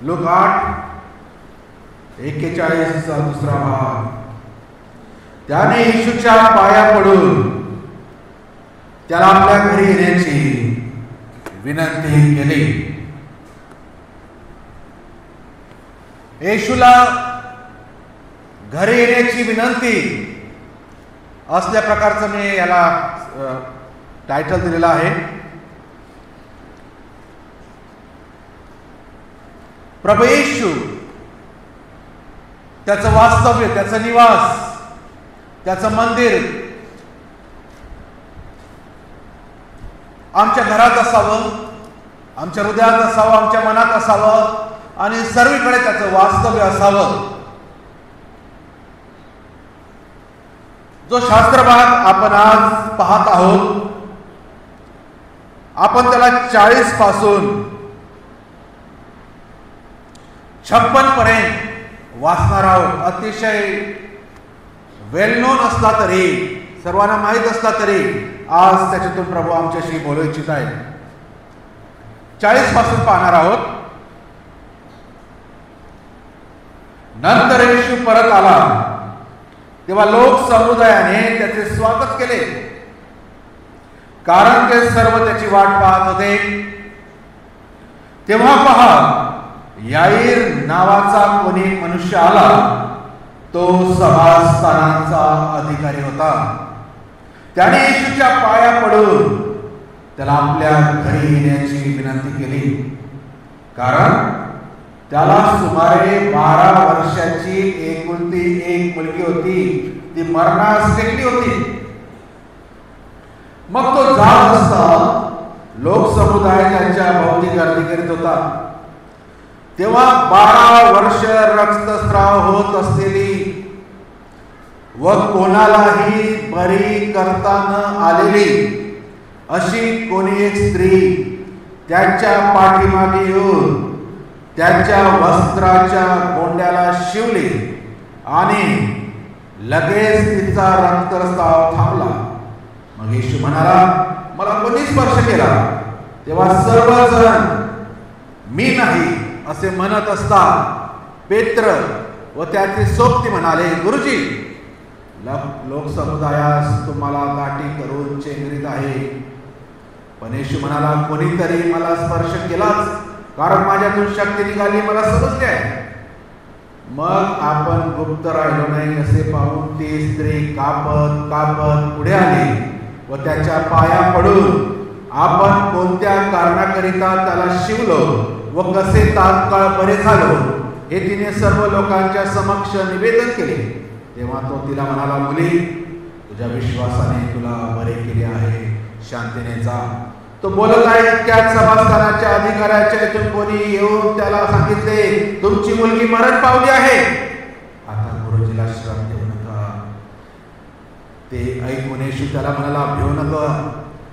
Look 8:41 दुसरा भाग। त्याने येशूच्या पाया पडून त्याला आपल्या घरी येण्याची विनंती केली। येशूला घरी येण्याची विनंती असल्या प्रकारचं मी याला टायटल दिलेलं आहे। प्रभू येशू त्याचं वास्तव्य, त्याचं निवास, त्याचं मंदिर आमच्या घरात असावं, आमच्या हृदयात असावं, आमच्या मनात असावं आणि सर्वीकडे त्याचं वास्तव्य असावं। जो शास्त्रभाग आपण आज पाहत आहोत, आपण त्याला 40 पासून 56 पर्यंत वाचणार आहोत। अतिशय वेल नोन असला तरी, सर्वांना माहीत असला तरी आज त्याच्यातून प्रभू आमच्याशी बोलू इच्छित आहे। 40 पासून पाहणार आहोत। नंतर येशू परत आला तेव्हा लोक समुदायाने त्याचे स्वागत केले, कारण ते सर्व त्याची वाट पाहत होते। तेव्हा पहा, याईर नावाचा कोणी मनुष्य आला, तो सभास्थानाचा अधिकारी होता। त्याने येशूच्या पाया पडून त्याला आपल्या घरी येण्याची विनंती केली, कारण त्याला सुमारे 12 वर्षाची एकुलती एक मुलगी होती, ती मरणास टेकली होती। मग तो जात असता लोक समुदाय त्यांच्या भोवती गर्दी करीत होता। तेव्हा 12 वर्ष रक्तस्राव होत असलेली व कोणालाही बरी करता न आलेली अशी कोणी एक स्त्री त्याच्या पाठीमागे येऊन त्याच्या वस्त्राच्या गोंड्याला शिवली आणि लगेच तिचा रक्तस्राव थांबला। मग येशू म्हणाला, मला कोणी स्पर्श केला? तेव्हा सर्वजण मी नाही असे म्हणत असता पेत्र व त्याचे सोबती म्हणाले, गुरुजी, लोक समुदायास तुम्हाला गाठी करून चेंगरीत आहे। पण येशू म्हणाला, कोणीतरी मला स्पर्श केलाच, कारण माझ्यातून शक्ती निघाली, मला समजले आहे। मग आपण गुप्त राहिलो नाही असे पाहून ती स्त्री कापत कापत पुढे आली व त्याच्या पाया पडून आपण कोणत्या कारणाकरिता त्याला शिवलो व कसे तात्काळ बरे झालो हे तिने सर्व लोकांच्या समक्ष निवेदन केले। तेव्हा तो तिला म्हणाला, मुली, तुझ्या विश्वासाने तुला बरे केले आहे, शांतीने जा। तो बोलत आहे इतक्यात सभास्थानाच्या अधिकाऱ्याच्या इथून कोणी येऊन त्याला सांगितले, तुमची मुलगी मरण पावली आहे, आता गुरुजीला श्राप देऊ नका। ते ऐकून येशू त्याला म्हणाला, भिऊ नका,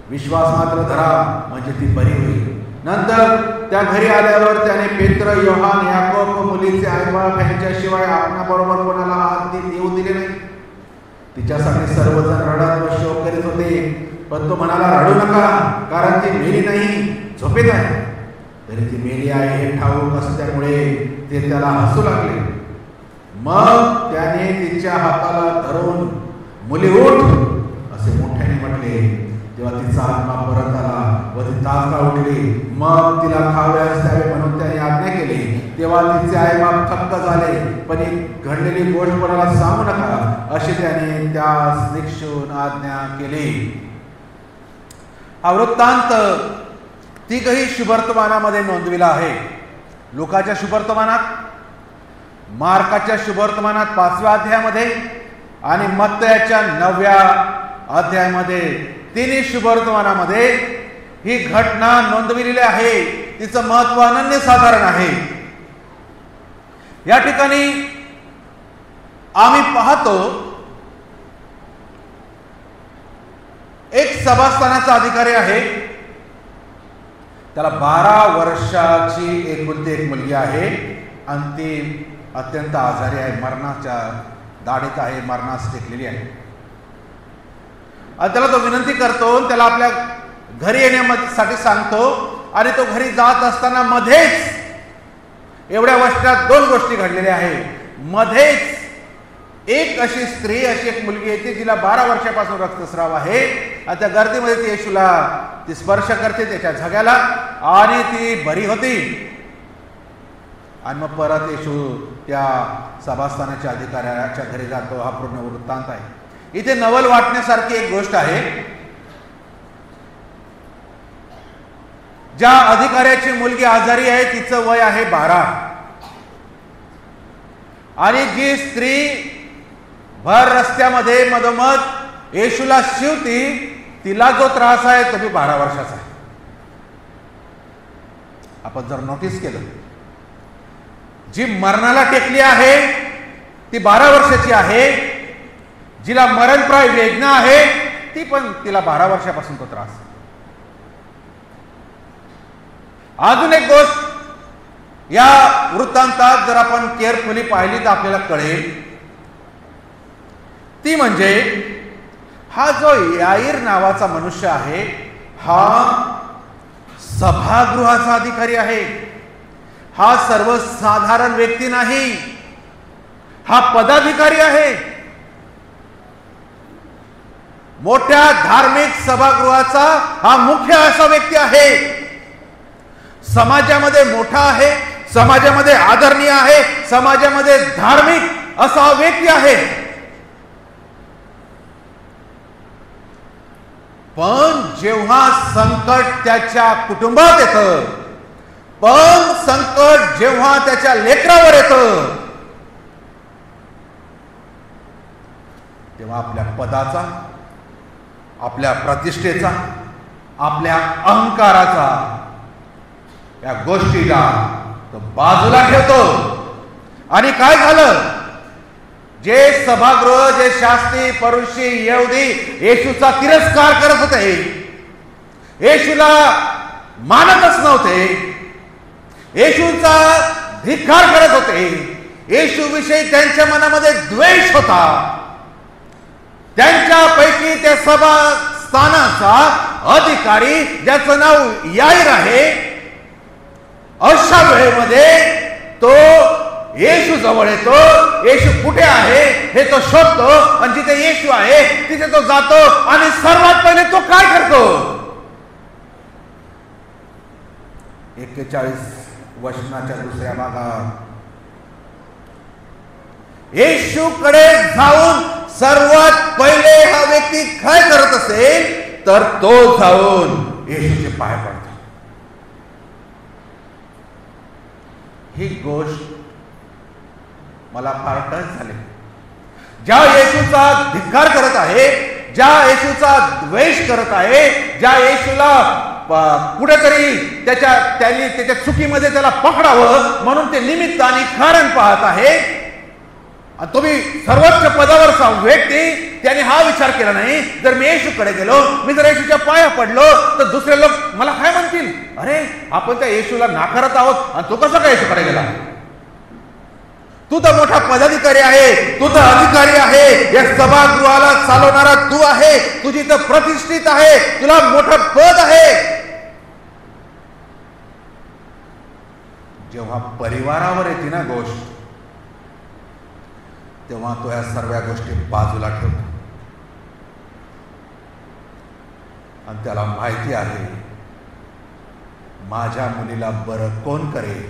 विश्वास मात्र धरा, म्हणजे ती बरी होईल। नंतर त्या घरी आल्यावर त्याने पेत्र, योहान, याकोब व मुलीचे आईबाप यांच्याशिवाय आपणाबरोबर कोणाला हात येऊ दिले नाही। तिच्यासाठी सर्वजण रडत व शोक करीत होते, पण तो म्हणाला, रडू नका, कारण ती मेली नाही, झोपेत आहे। तरी ती मेली आहे हे ठाऊक असल्यामुळे ते त्याला हसू लागले। मग त्याने तिच्या हाताला धरून, मुली उठ असे मोठ्याने म्हटले। तेव्हा तिचा आत्मा परत आला व ती तात्काळ उठली। मग तिला खावयास द्यावे म्हणून त्याने आज्ञा केली। तेव्हा तिचे आईबाप थक्क झाले, पण ही घडलेली गोष्ट कोणाला सांगू नका अशी त्याने त्यास निक्षून आज्ञा केली। हा वृत्तांत तिघही शुभवर्तमानामध्ये नोंदविला आहे। लूकाच्या शुभवर्तमानात, मार्काच्या शुभवर्तमानात 5व्या अध्यायामध्ये आणि मत्तयाच्या 9व्या अध्यायामध्ये, तिन्ही शुभवर्तमानामध्ये ही घटना नोंदविलेली आहे। तिचं महत्व अनन्यसाधारण आहे। या ठिकाणी आम्ही पाहतो एक सभास्थानाचा अधिकारी आहे, त्याला 12 वर्षाची एकुलती एक मुलगी आहे आणि ती अत्यंत आजारी आहे, मरणाच्या दाढीत आहे, मरणास टेकलेली आहे। आणि त्याला तो विनंती करतो, त्याला आपल्या घरी येण्यासाठी सांगतो आणि तो घरी जात असताना मध्येच एवढ्या वर्षात दोन गोष्टी घडलेल्या आहेत. मध्येच एक अशी स्त्री, अशी एक मुलगी येते जिला 12 वर्षापासून रक्तस्राव आहे आणि त्या गर्दीमध्ये ती येशूला ती स्पर्श करते त्याच्या झग्याला आणि ती बरी होती. आणि मग परत येशू त्या सभास्थानाच्या अधिकाऱ्याच्या घरी जातो. हा पूर्ण वृत्तांत आहे. इथे नवल वाटण्यासारखी एक गोष्ट आहे. ज्या अधिकाऱ्याची मुलगी आजारी आहे तिचं वय आहे 12 आणि जी स्त्री भर रस्त्यामध्ये मधोमध येशूला शिवती तिला जो त्रास आहे तो भी 12 वर्षाचा आहे. आपण जर नोटीस केलं, जी मरणाला टेकली आहे ती 12 वर्षाची आहे. जिला मरणप्राय वेदना आहे ती पण तिला 12 वर्षापासून तो त्रास. अजून एक गोष्ट या वृत्तांतात जर आपण केअरफुली पाहिली तर आपल्याला कळेल, ती म्हणजे हा जो याईर नावाचा मनुष्य आहे हा सभागृहाचा अधिकारी आहे. हा सर्वसाधारण व्यक्ती नाही, हा पदाधिकारी आहे. मोठ्या धार्मिक सभागृहाचा हा मुख्य असा व्यक्ती आहे. समाजामध्ये मोठा आहे, समाजामध्ये आदरणीय आहे, समाजामध्ये धार्मिक असा व्यक्ती आहे. पण जेव्हा संकट त्याच्या कुटुंबात येतं, पण संकट जेव्हा त्याच्या लेकरावर येतं, तेव्हा आपल्या पदाचा, आपल्या प्रतिष्ठेचा, आपल्या अहंकाराचा या गोष्टीला तो बाजूला ठेवतो. आणि काय झालं? जे सभागृह, जे शास्त्री, परुषी, यहुदी येशूचा तिरस्कार करत होते, येशूला मानतच नव्हते, येशूचा धिक्कार करत होते, येशूविषयी त्यांच्या मनामध्ये द्वेष होता, त्यांच्यापैकी त्या सभास्थानाचा अधिकारी ज्याचं नाव याईर आहे, अशा वेळेमध्ये तो येशू जवळ येतो. येशू कुठे आहे हे तो शोधतो आणि जिथे येशू आहे तिथे तो जातो आणि सर्वात पहिले तो काय करतो? 41 वचनाच्या दुसऱ्या भागात येशूकडे जाऊन सर्वात पहिले हा व्यक्ती काय करत असेल तर तो जाऊन येशूचे पाय पडतो. ही गोष्ट मला फार टच झाली. ज्या येशूचा धिक्कार करत आहे, ज्या येशूचा द्वेष करत आहे, ज्या येशूला कुठेतरी त्यांनी त्याच्या चुकीमध्ये त्याला पकडावं म्हणून ते निमित्त आणि कारण पाहत आहे, तुम्ही सर्वोच्च पदावरचा व्यक्ती त्याने हा विचार केला नाही, जर मी येशूकडे गेलो, मी जर येशूच्या पाया पडलो तर दुसरे लोक मला काय म्हणतील, अरे आपण त्या येशूला नाकारत आहोत आणि तो कसा काय येशूकडे गेला? तू तर मोठा पदाधिकारी आहे, तू तर अधिकारी आहे, या सभागृहाला चालवणारा तू आहे, तुझी तर प्रतिष्ठित आहे, तुला मोठं पद आहे. जेव्हा परिवारावर येते ना गोष्ट, तेव्हा तो या सर्व गोष्टी बाजूला ठेवतो आणि त्याला माहिती आहे माझ्या मुलीला बरं कोण करेल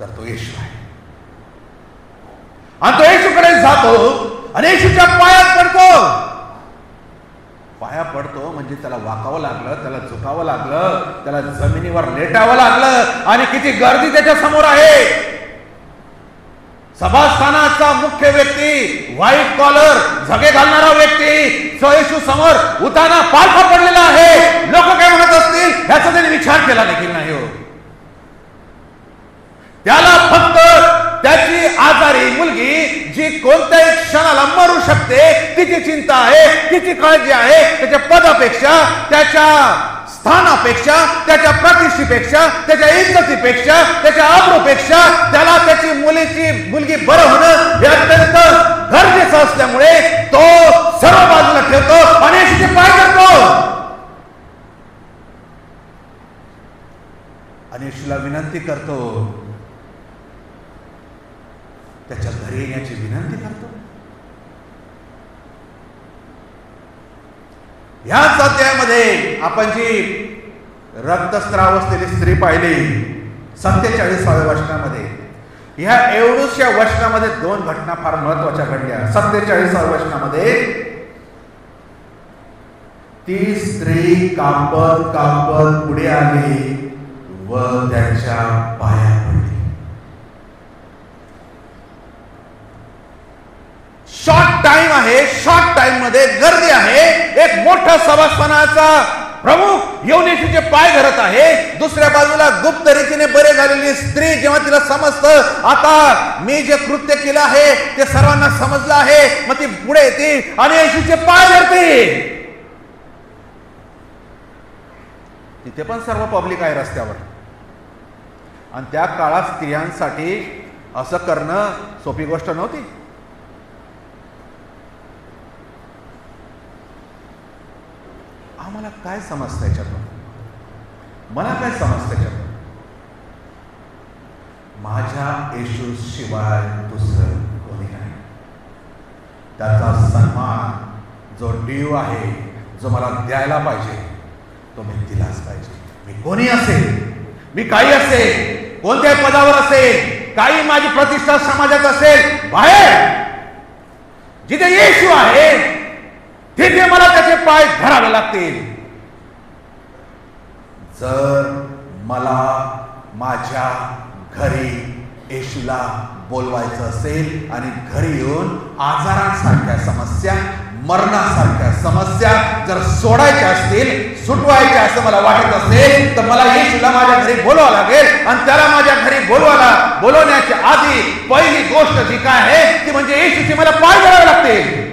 तर तो येशू आहे. आणि तो येशूकडे जातो आणि येशूच्या पायात पडतो. पाया पडतो म्हणजे त्याला वाकावं लागलं, त्याला झुकावं लागलं, त्याला जमिनीवर लेटावं लागलं. आणि किती गर्दी त्याच्या समोर आहे. सभास्थानाचा मुख्य व्यक्ती, व्हाईट कॉलर, झगे घालणारा व्यक्ती येशू समोर उताना पालथा पडलेला आहे. लोक काय म्हणत असतील ह्याचा त्याने विचार केला देखील नाही हो. त्याला फक्त त्याची आजारी मुलगी जी कोणत्याही क्षणाला मरू शकते तिची चिंता आहे, तिची काळजी आहे. त्याच्या पदापेक्षा, त्याच्या स्थानापेक्षा, त्याच्या प्रतिष्ठेपेक्षा, त्याच्या इज्जतीपेक्षा, त्याच्या आबरूपेक्षा त्याला त्याची मुलगी बरं होणं हे अत्यंत गरजेचं असल्यामुळे तो सर्व बाजूला ठेवतो आणि येशूचे पाय करतो आणि येशूला विनंती करतो, घरी येण्याची विनंती करतो. ह्याच अध्यायामध्ये आपण जी रक्तस्राव असलेली स्त्री पाहिली 47व्या वचनामध्ये, ह्या एवढ्याशा वचनामध्ये दोन घटना फार महत्वाच्या घडल्या. 47व्या वचनामध्ये ती स्त्री कापत कापत पुढे आली व त्याच्या पाया पडली. शॉर्ट टाइम आहे, शॉर्ट टाइम मध्ये गर्दी आहे. एक मोठा सभास्थानाचा प्रमुख येऊन येशूचे पाय धरत आहे. दुसऱ्या बाजूला गुप्त रीतीने बरे झालेली स्त्री, जेव्हा तिला समजतं आता मी जे कृत्य केलं आहे ते सर्वांना समजलं आहे, मग ती पुढे येते आणि येशूचे पाय धरते. तिथे पण सर्व पब्लिक आहे रस्त्यावर, आणि त्या काळात स्त्रियांसाठी असं करणं सोपी गोष्ट नव्हती. आम्हाला काय समजतं याच्यातून? मला काय समजतं याच्यातून? माझ्या येशू शिवाय दुसरं कोणी नाही. त्याचा सन्मान जो ड्यू आहे, जो मला द्यायला पाहिजे, तो मी दिलाच पाहिजे. मी कोणी असेल, मी काही असेल, कोणत्याही पदावर असेल, काही माझी प्रतिष्ठा समाजात असेल, बाहेर जिथे येशू आहे तिथे मला त्याचे पाय धरावे लागतील. जर मला माझ्या घरी येशूला बोलवायचं असेल आणि घरी येऊन आजारांसारख्या समस्या, मरणासारख्या समस्या जर सोडायच्या असतील, सुटवायच्या असं मला वाटत असेल, तर मला येशूला माझ्या घरी बोलवावं लागेल. आणि त्याला माझ्या घरी बोलवण्याच्या आधी पहिली गोष्ट जी काय आहे ती म्हणजे येशूचे मला पाय धरावे लागतील.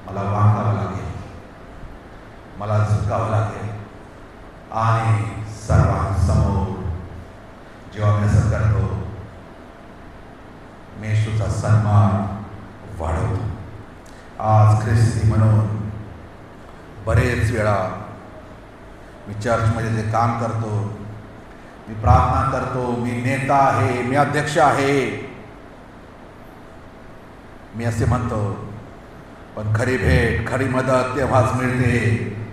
मला वाकावं लागेल, मला झुकावं लागेल, आणि सर्वांसमोर जेव्हा मी असं करतो, मी येशूचा सन्मान वाढवतो. आज ख्रिस्ती म्हणून बरेच वेळा मी चर्चमध्ये जे काम करतो, मी प्रार्थना करतो, मी नेता आहे, मी अध्यक्ष आहे, मी असे म्हणतो, पण खरी भेट, खरी मदत तेव्हाच मिळते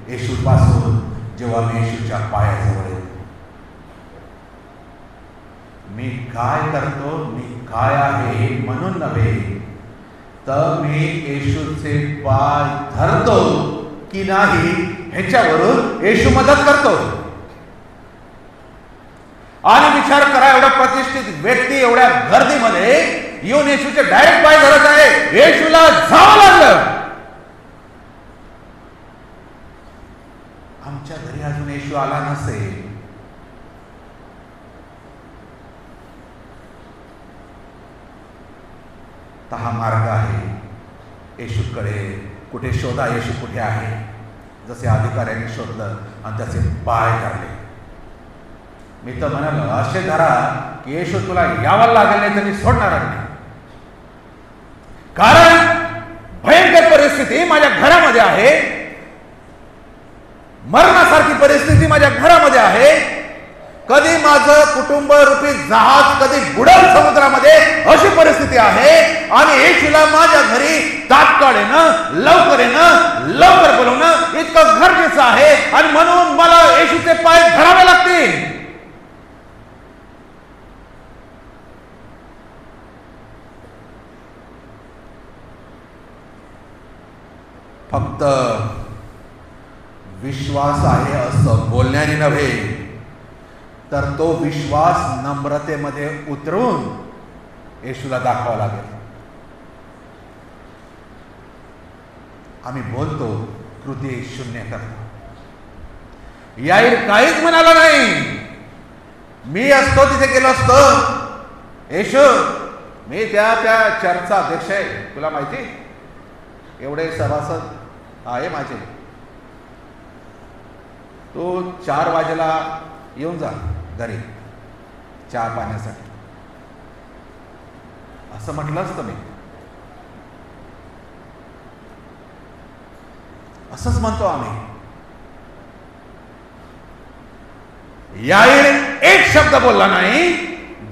येशूपासून, जेव्हा मी येशूच्या पायाजवळ येतो. मी काय करतो, मी काय आहे म्हणून नव्हे, तर मी येशूचे पाय धरतो की नाही ह्याच्यावरून येशू मदत करतो. आणि विचार करा, एवढा प्रतिष्ठित व्यक्ती एवढ्या गर्दीमध्ये येऊन येशूचे डायरेक्ट पाय धरत आहे. येशूला जावं लागलं. आमच्या घरी अजून येशू आला नसेल, तर हा मार्ग आहे येशूकडे. कुठे शोधा, येशू कुठे आहे. जसे अधिकाऱ्यांनी शोधलं आणि त्याचे पाय धरले. मी तर म्हणालो, असे धरा की येशू तुला यावं लागेल, नाही तर मी सोडणार नाही. कारण भयंकर परिस्थिती माझ्या घरामध्ये आहे, मरणासारखी परिस्थिती माझ्या घरामध्ये आहे. कधी माझं कुटुंब रूपी जहाज कधी बुडेल समुद्रामध्ये, अशी परिस्थिती आहे. आणि येशूला माझ्या घरी तात्काळ येणं, लवकर येणं, लवकर बोलवणं इतकं गरजेचं आहे. आणि म्हणून मला येशूचे पाय धरावे लागतील. फक्त विश्वास आहे असं बोलण्याने नव्हे, तर तो विश्वास नम्रतेमध्ये उतरून येशूला दाखवावा लागेल. आम्ही बोलतो, कृती शून्य करतो. याईर काहीच म्हणाला नाही. मी असतो तिथे गेलो असतो, येशू मी त्या चर्चचा अध्यक्ष आहे, तुला माहिती, एवढे सभासद आहे माझे, तो 4 वाजेला येऊन जा घरी चहा पाण्यासाठी, असं म्हटलं असतं मी. असंच म्हणतो आम्ही. याईर एक शब्द बोलला नाही,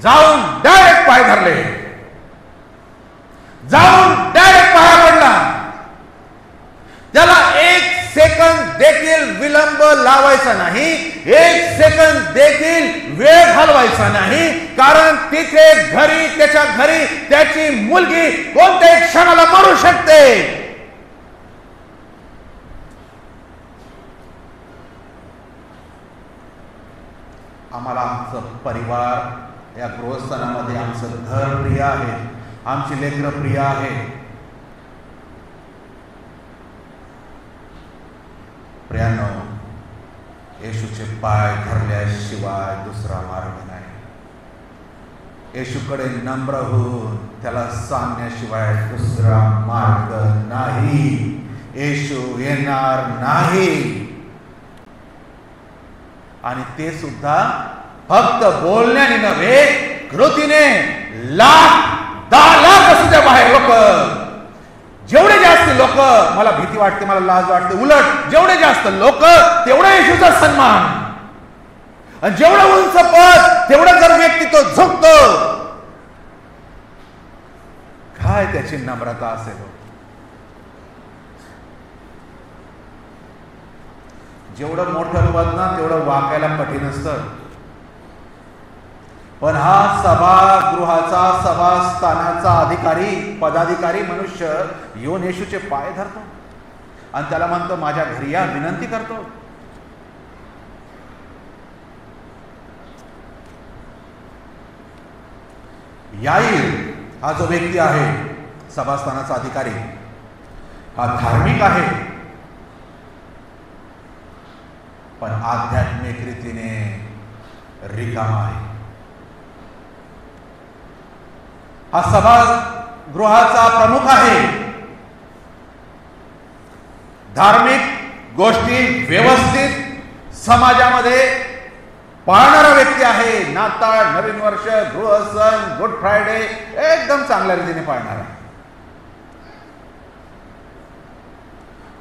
जाऊन डायरेक्ट पाय धरले, जाऊन डायरेक्ट पाया पडला. त्याला एक सेकंद देखील विलंब लावायचा नाही, एक सेकंद देखील वेळ घालवायचा नाही, कारण तिथे घरी, त्याच्या घरी त्याची मुलगी कोणत्याही क्षणाला मरू शकते. आम्हाला आमचं परिवार, या गृहस्थानामध्ये आमचं घर प्रिय आहे, आमची लेकरं प्रिय आहे. प्रियानो, येशूचे पाय धरल्याशिवाय दुसरा मार्ग नाही. येशूकडे नम्र होऊन त्याला सांगण्याशिवाय दुसरा मार्ग नाही. येशू येणार नाही, आणि ते सुद्धा फक्त बोलण्याने नव्हे, कृतीने. 10 लाख असू द्या बाहेर लोक, जेवढे जास्त लोक, मला भीती वाटते, मला लाज वाटते, उलट जेवढे जास्त लोक तेवढा येशूचा सन्मान, आणि जेवढं उंच पद तेवढं जर व्यक्ती तो झुकतो. काय त्याची नम्रता असेल. जेवढं मोठं पद ना तेवढं वाकायला कठीण असतं, पण हा सभागृहाचा, सभास्थानाचा अधिकारी, पदाधिकारी मनुष्य येऊन येशूचे पाय धरतो आणि त्याला म्हणतो, माझ्या घरी या, विनंती करतो. याईर हा जो व्यक्ती आहे, सभास्थानाचा अधिकारी, हा धार्मिक आहे, पण आध्यात्मिक रीतीने रिकामा आहे. हा सभागृहाचा प्रमुख आहे, धार्मिक गोष्टी व्यवस्थित समाजामध्ये पाळणारा व्यक्ती आहे. नाताळ, नवीन वर्ष, गृहसण, गुड फ्रायडे एकदम चांगल्या रीतीने पाळणारा.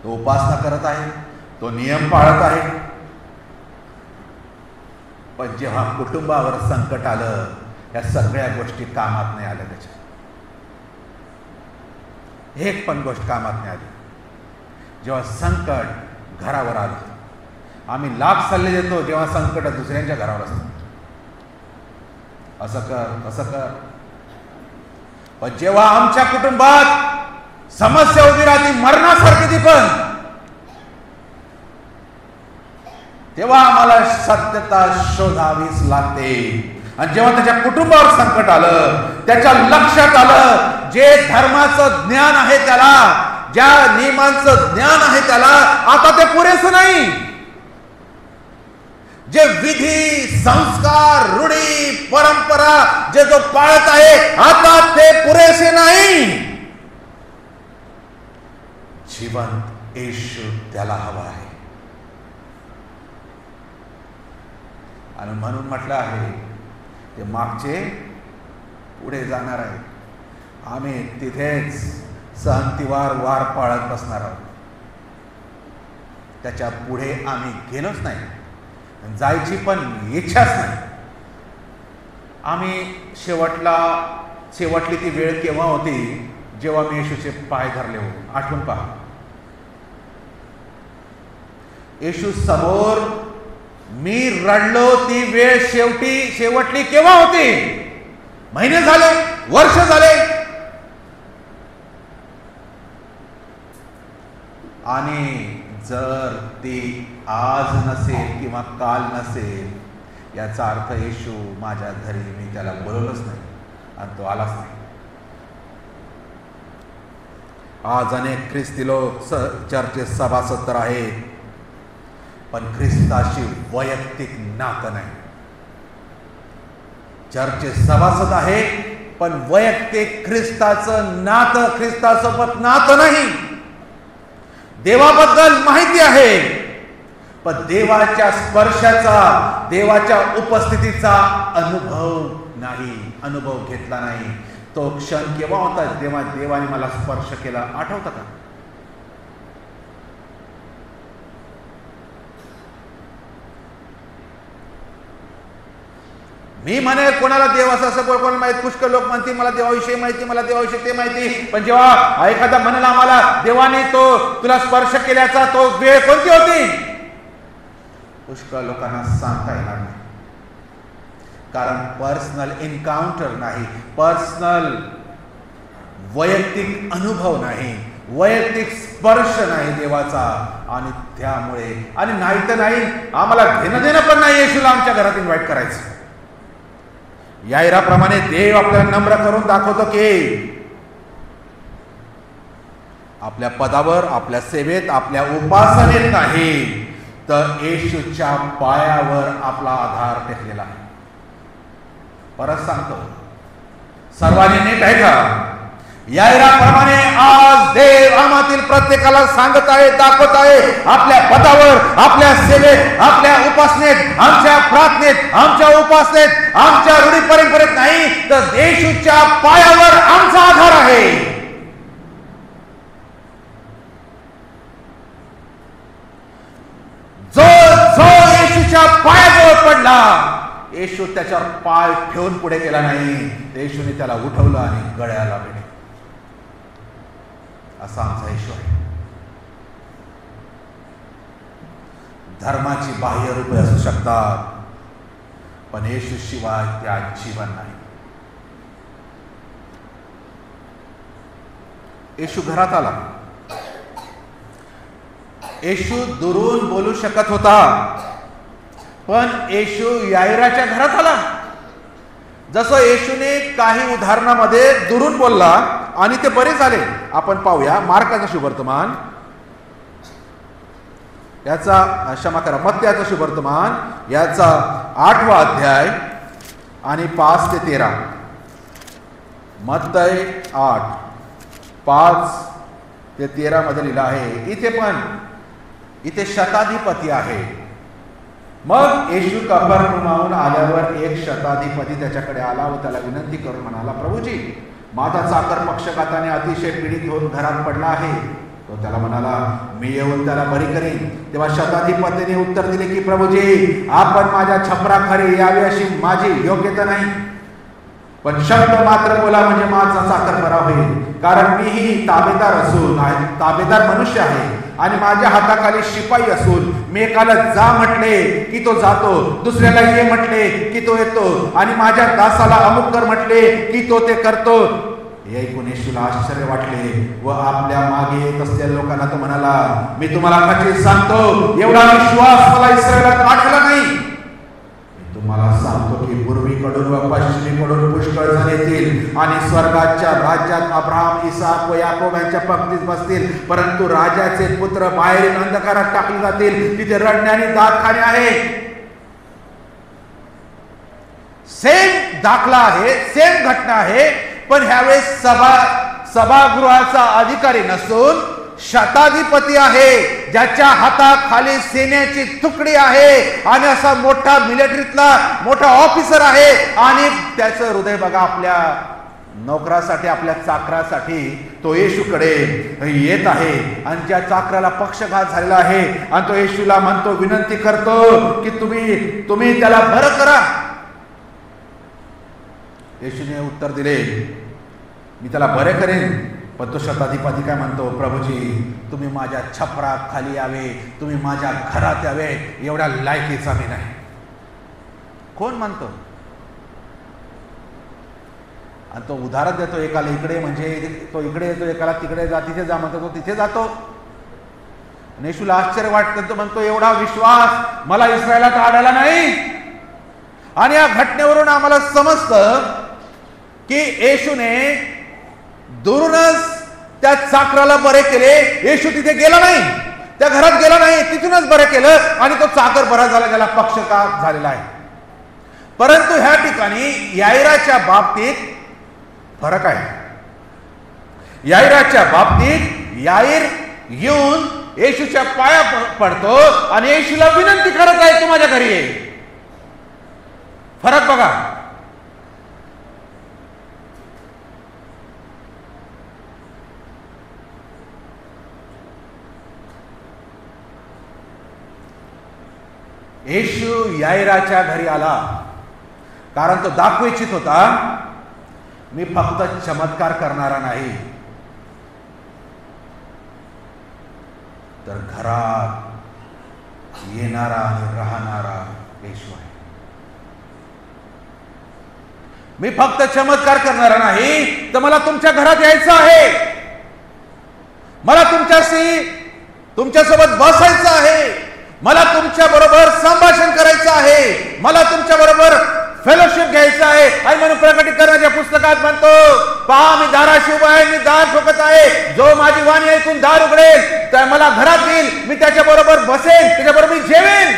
तो उपासना करत आहे, तो नियम पाळत आहे, पण जेव्हा कुटुंबावर संकट आलं, या सगळ्या गोष्टी कामात नाही आल्या. त्याच्या एक पण गोष्ट कामात नाही आली. जेव्हा संकट घरावर आलं, आम्ही लाख सल्ले देतो, जेव्हा संकट दुसऱ्यांच्या घरावर असतं, असं कर, असं कर. पण जेव्हा आमच्या कुटुंबात समस्या उभी राहते, मरणासारखी ती पण, तेव्हा आम्हाला सत्यता शोधावीच लागते. आणि जेव्हा त्याच्या कुटुंबावर संकट आलं, त्याच्या लक्षात आलं, जे धर्माचं ज्ञान आहे त्याला, ज्या नियमांचं ज्ञान आहे त्याला, आता ते पुरेसं नाही. जे विधी, संस्कार, रूढी, परंपरा जे जो पाळत आहे, आता ते पुरेसे नाही. जिवंत येशू त्याला हवा आहे. आणि म्हणून म्हटलं आहे, ते मागचे पुढे जाणार आहे. आम्ही तिथेच सहंतिवार वार पाळत बसणार आहोत. त्याच्या पुढे आम्ही गेलोच नाही, जायची पण इच्छाच नाही. आम्ही शेवटली ती वेळ केव्हा होती, जेव्हा मी येशूचे पाय धरले हो. आठवून पहा, येशू समोर मी रडलो, ती वेळ शेवटली केव्हा होती? महिने झाले, वर्ष झाले. आणि जर ती आज नसेल किंवा काल नसेल, याचा अर्थ येशू माझ्या घरी, मी त्याला बोलवलंच नाही आणि तो आलाच नाही. आज अनेक ख्रिस्ती लोक चर्चेत सभासद तर आहेत, पण ख्रिस्ताशी वैयक्तिक नातं नाही. चर्चेत सभासद आहे, पण वैयक्तिक ख्रिस्ताचं नातं, ख्रिस्तासोबत नातं नाही. देवाबद्दल माहिती आहे, पण देवाच्या स्पर्शाचा, देवाच्या उपस्थितीचा अनुभव नाही, अनुभव घेतला नाही. तो क्षण केव्हा होता जेव्हा देवाने मला स्पर्श केला, आठवतं का? मी म्हणे कोणाला देव असं कोणाला माहिती, पुष्कळ लोक म्हणतील मला देवाविषयी माहिती, मला देवाविषयी ते माहिती, पण जेव्हा एखादा म्हणेल आम्हाला देवाने तुला स्पर्श केल्याचा तो वेळ कोणती होती, पुष्कळ लोकांना सांगता येणार नाही. कारण पर्सनल एन्काउंटर नाही, पर्सनल वैयक्तिक अनुभव नाही, वैयक्तिक स्पर्श नाही देवाचा. आणि त्यामुळे आणि नाही तर नाही, आम्हाला घेणं देणं पण नाही येशूला आमच्या घरात इन्व्हाइट करायचं. याईराप्रमाणे देव आपल्याला नम्र करून दाखवतो की आपल्या पदावर, आपल्या सेवेत, आपल्या उपासनेत नाही, तर येशूच्या पायावर आपला आधार टेकलेला आहे. परत सांगतो, सर्वांनी नीट आहे का? याईराप्रमाणे आज देव आम्हातील प्रत्येकाला सांगत आहे, दाखवत आहे, आपल्या पदावर, आपल्या सेवेत, आपल्या उपासनेत, आमच्या प्रार्थनेत, आमच्या उपासनेत, आमच्या रूढी परंपरेत नाही, तर येशूच्या पायावर आमचा आधार आहे. जो जो येशूच्या पायाजवळ पडला, येशू त्याच्यावर पाय ठेवून पुढे गेला नाही, येशूने त्याला उठवलं आणि गळ्याला भिडले. असा आमचा येशू आहे. धर्माची बाह्य रूपे असू शकतात, पण येशू शिवाय त्या जीवन नाही. येशू घरात आला. येशू दुरून बोलू शकत होता, पण येशू याईराच्या घरात आला. जसं येशूने काही उदाहरणामध्ये दुरून बोलला आणि ते बरे झाले. आपण पाहूया मार्काचा शुभवर्तमान, याचा क्षमा करा, मत्तयाचा शुभवर्तमान याचा 8वा अध्याय आणि 5 ते 13. मत्तय 8 5 ते 13 मध्ये लिहिलं आहे. इथे शताधिपती आहे. मग येशू कफरनहूमहून आल्यावर एक शताधिपती त्याच्याकडे आला व त्याला विनंती करून म्हणाला, प्रभूजी, माझा चाकर पक्षघाताने अतिशय पीडित होऊन घरात पडला आहे. तो त्याला म्हणाला, मी येऊन त्याला बरी करीन. तेव्हा शताधिपतीने उत्तर दिले की, प्रभूजी, आपण माझ्या छपराखाली यावे अशी माझी योग्यता नाही, पण शब्द मात्र बोला म्हणजे माझा चाकर बरा होईल. कारण मीही ताबेदार मनुष्य आहे आणि माझ्या हाताखाली शिपाई असून मी एकाला जा म्हटले की तो जातो, दुसऱ्याला ये म्हटले की तो येतो, आणि माझ्या दासाला अमुक कर म्हटले की तो ते करतो. हे ऐकून येशूला आश्चर्य वाटले व आपल्या मागे येत असलेल्या लोकांना तो म्हणाला, मी तुम्हाला खचित सांगतो, एवढा विश्वास मला इस्रायलात आढळला नाही. मी तुम्हाला सांगतो की पूर्वीकडून व पश्चिमेकडून पुष्कळ जण येतील आणि स्वर्गाच्या राज्यात अब्राहम, इसाक व याकोब यांच्या पंक्तीत बसतील, परंतु राजाचे पुत्र बाहेरील अंधकारात टाकले जातील, तिथे रडण्याने दात खाणे आहे. सेम दाखला आहे, सेम घटना आहे, पण ह्यावेळेस सभागृहाचा अधिकारी नसून शताधिपती आहे, ज्याच्या हाताखाली सैन्याची तुकडी आहे आणि असा मोठा मिलिटरीतला मोठा ऑफिसर आहे. आणि त्याचं हृदय बघा, आपल्या नोकरासाठी, आपल्या चाकरासाठी तो येशूकडे येत आहे. आणि ज्या चाकराला पक्षघात झालेला आहे आणि तो येशूला म्हणतो, विनंती करतो की तुम्ही त्याला बरं करा. येशूने उत्तर दिले, मी त्याला बरे करेन. पण तो शताधिपती काय म्हणतो, प्रभूजी, तुम्ही माझ्या छपराखाली यावे, तुम्ही माझ्या घरात यावे, एवढ्या लायकीचा मी नाही. कोण म्हणतो? आणि तो उदाहरण देतो, एकाला इकडे म्हणजे तो इकडे येतो, एकाला तिकडे जा, तिथे जा म्हणतो, तो तिथे जातो. येशूला आश्चर्य वाटतं, तो म्हणतो, एवढा विश्वास मला इस्रायलात आढळला नाही. आणि या घटनेवरून आम्हाला समजतं की येशूने दुरूनच त्या चाकराला बरे केले. येशू तिथे गेला नाही, त्या घरात गेला नाही, तिथूनच बरे केलं आणि तो चाकर बरा झाला, ज्याला पक्षघात झालेला आहे. परंतु ह्या ठिकाणी याईराच्या बाबतीत फरक आहे. याईराच्या बाबतीत याईर येऊन येशूच्या पाया पडतो आणि येशूला विनंती करत आहे, तू माझ्या घरी ये. फरक बघा. येशू याईराच्या घरी आला, कारण तो दाखवू इच्छित होता मी फक्त चमत्कार करणारा नाही, तर घरात येणारा आणि राहणारा येशू आहे. मी फक्त चमत्कार करणारा नाही, तर मला तुमच्या घरात यायचं आहे, मला तुमच्यासोबत बसायचं आहे, मला तुमच्या बरोबर संभाषण करायचं आहे, मला तुमच्या बरोबर फेलोशिप घ्यायचं आहे. आणि म्हणून प्रकटीकरणाच्या पुस्तकात म्हणतो, पहा मी दाराशी उभा आहे, मी दार ठोकत आहे, जो माझी वाणी ऐकून दार उघडेल तर मला घरात येईल, मी त्याच्या बरोबर बसेन, त्याच्याबरोबर मी जेवेन.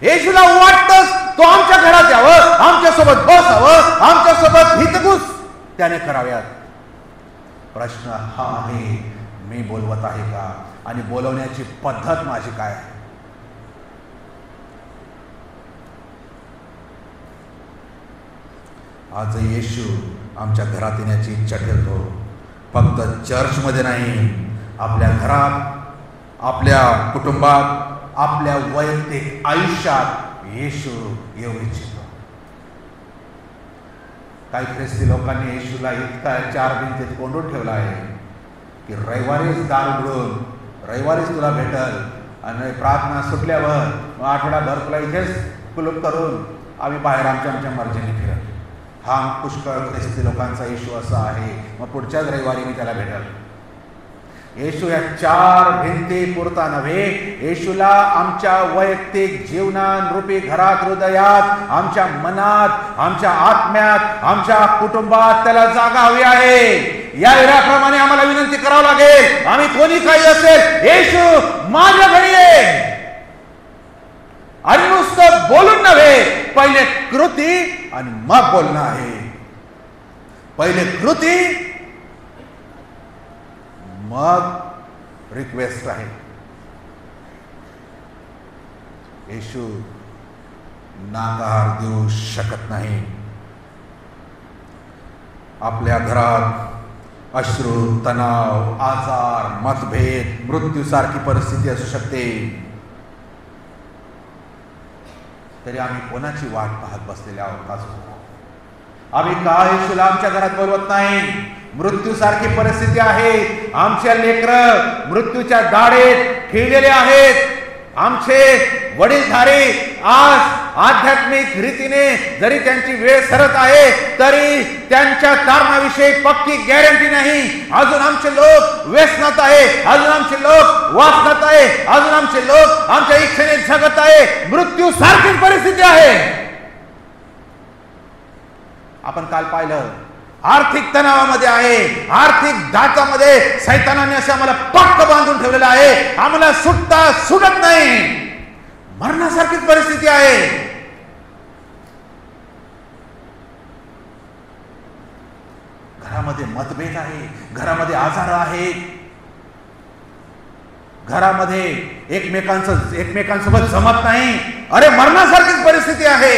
येशूला वाटतंच तो आमच्या घरात यावं, आमच्यासोबत बसावं, आमच्यासोबत हितगुज त्याने कराव्यात. प्रश्न हा आहे, मी बोलवत आहे का आणि बोलवण्याची पद्धत माझी काय आहे? आज येशू आमच्या घरात येण्याची इच्छा ठेवतो. फक्त चर्चमध्ये नाही, आपल्या घरात, आपल्या कुटुंबात, आपल्या वैयक्तिक आयुष्यात येशू येऊ इच्छितो. काही ख्रिस्ती लोकांनी येशूला इतका चार भिंतीत कोंडून ठेवला आहे की रविवारीच दार उघडून रविवारीच तुला भेटल आणि प्रार्थना सुटल्यावर आठवडाभर तुला इथेच कुलूप करून आम्ही बाहेर आमच्या मर्जीने फिरत. हा पुष्कळ ख्रिस्ती लोकांचा येशू असा आहे. मग पुढच्याच रविवारी मी त्याला भेटल. येशू या चार भिंती पुरता नव्हे, येशूला आमच्या वैयक्तिक जीवनात रूपी घरात, हृदयात, आमच्या मनात, आमच्या आत्म्यात, आमच्या कुटुंबात त्याला जागा हवी आहे. या एरियाप्रमाणे आम्हाला विनंती करावी लागेल. आम्ही कोणी काही असेल, येशू माझ्या घरी ये. आणि नुसतं बोलून नव्हे, पहिले कृती आणि मग बोलणं आहे. पहिले कृती मग रिक्वेस्ट आहे. येशू नाकार देऊ शकत नाही. आपल्या घरात अश्रू, तणाव, आजार, मतभेद, मृत्यूसारखी परिस्थिती असू शकते, तरी आम्ही कोणाची वाट पाहत बसलेले आहोत? आम्ही का येशूला आमच्या घरात बोलवत नाही? मृत्यूसारखी परिस्थिती आहे. आमच्या लेकरं मृत्यूच्या दाढेत खिळलेले आहेत. आमचे वडीलधारी आज आध्यात्मिक रीतीने जरी त्यांची वेळ सरत आहे, तरी त्यांच्या तारणाविषयी पक्की गॅरंटी नाही. अजून आमचे लोक व्यसनात आहे, अजून आमचे लोक वासनात आहे, अजून आमचे लोक आमच्या इच्छेने जगत आहे. मृत्यू सारखीच परिस्थिती आहे. आपण काल पाहिलं, आर्थिक तणावामध्ये आहे, आर्थिक दाचामध्ये सैतानाने असं आम्हाला पक्क बांधून ठेवलेलं आहे. आम्हाला सुटता सुटत नाही. मरणासारखीच परिस्थिती आहे. घरामध्ये मतभेद आहे, घरामध्ये आजार आहे, घरामध्ये एकमेकांसोबत जमत नाही. अरे मरणासारखीच परिस्थिती आहे.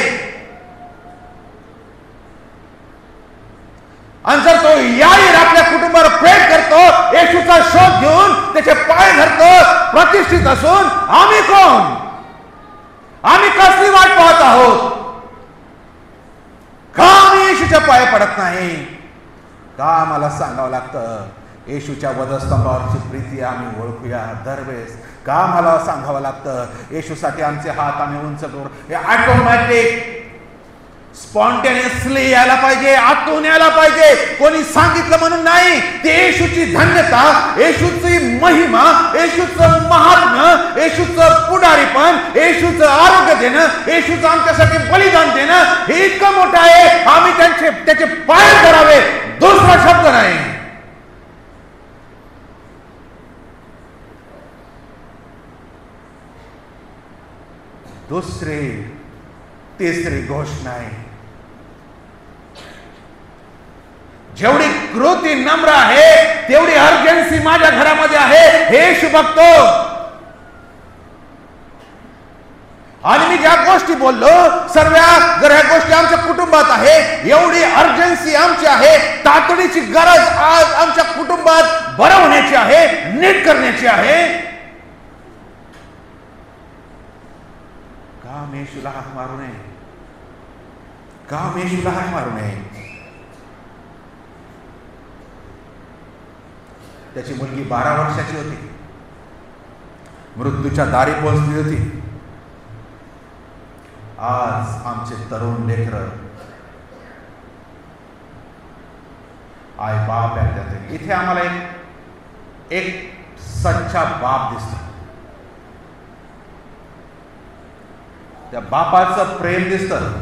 आणि जर तो यायला आपल्या कुटुंबावर प्रेम करतो, येशूचा शोध घेऊन त्याचे पाय धरतो, प्रतिष्ठित असून आम्ही कोण? आम्ही कसली वाट पाहत आहोत? का आम्ही येशूच्या पाय पडत नाही? का आम्हाला सांगावं लागतं येशूच्या वधस्तंभावरची प्रीती आम्ही ओळखूया दरवेळेस? का आम्हाला सांगावं लागतं येशूसाठी आमचे हात आम्ही उंच करू? हे ऑटोमॅटिक स्पॉन्टेनियसली यायला पाहिजे, आतून यायला पाहिजे. कोणी सांगितलं म्हणून नाही. ते येशूची धन्यता, येशूची महिमा, येशूचं महात्म्य, येशूचं पुढारीपण, येशूचं आरोग्य देणं, येशूचं आमच्यासाठी बलिदान देणं, हे इतकं मोठं आहे. आम्ही त्याचे पाय धरावे, दुसरा शब्द नाही. तिसरी गोष्ट नाही. जेवढी कृती नम्र आहे, तेवढी अर्जन्सी माझ्या घरामध्ये आहे, हे येशू बघतो. आणि मी ज्या गोष्टी बोललो, सर्व जर ह्या गोष्टी आमच्या कुटुंबात आहे, एवढी अर्जन्सी आमची आहे, तातडीची गरज आज आमच्या कुटुंबात बरं होण्याची आहे, नीट करण्याची आहे. काम येशूला हाक मारू नये. का येशूला हाक मारू नये? त्याची मुलगी 12 वर्षाची होती, मृत्यूच्या दारी पोहोचली होती. आज आमचे तरुण लेकरं आई बाप आहेत. इथे आम्हाला एक सच्चा बाप दिसतो. त्या बापाचं प्रेम दिसतं.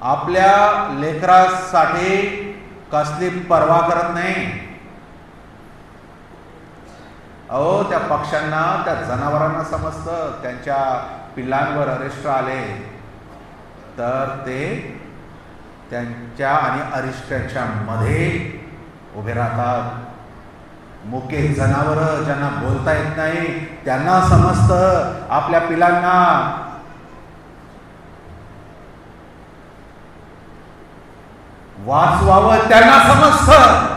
आपल्या लेकरासाठी कसली पर्वा करत नाही. अहो, त्या पक्ष्यांना, त्या जनावरांना समजतं त्यांच्या पिल्लांवर अरिष्ट आले तर ते त्यांच्या आणि अरिष्टाच्या मध्ये उभे राहतात. मुके जनावर ज्यांना बोलता येत नाही त्यांना समजतं आपल्या पिलांना वाचवावं, त्यांना समजतं.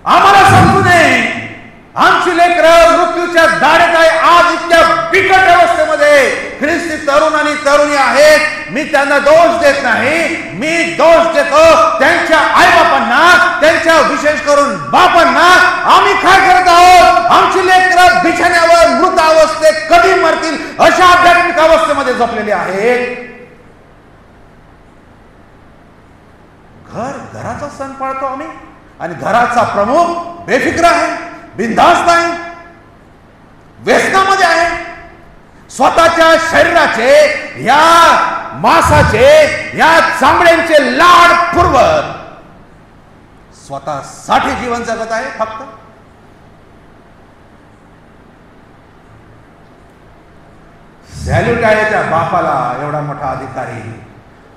आम्हाला समजू नये आमची लेकरं मृत्यूच्या दाढेत आहे. आज इतक्या बिकट अवस्थेमध्ये ख्रिस्ती तरुण आणि तरुणी आहेत. मी त्यांना दोष देत नाही, मी दोष देतो त्यांच्या आईबापांना, त्यांच्या विशेष करून बापांना. आम्ही काय करत आहोत? आमची लेकरं बिछाण्यावर मृत अवस्थेत कधी मरतील अशा आध्यात्मिक अवस्थेमध्ये झोपलेले आहेत. घराचा सण पाळतो आम्ही आणि घराचा प्रमुख बेफिक्र आहे, बिनधास्त आहे, व्यसनामध्ये आहे. स्वतःच्या शरीराचे, या मांसाचे, या चामड्यांचे लाड पुरवत स्वतःसाठी जीवन जगत आहे. फक्त सॅल्यूट आहे त्या बापाला. एवढा मोठा अधिकारी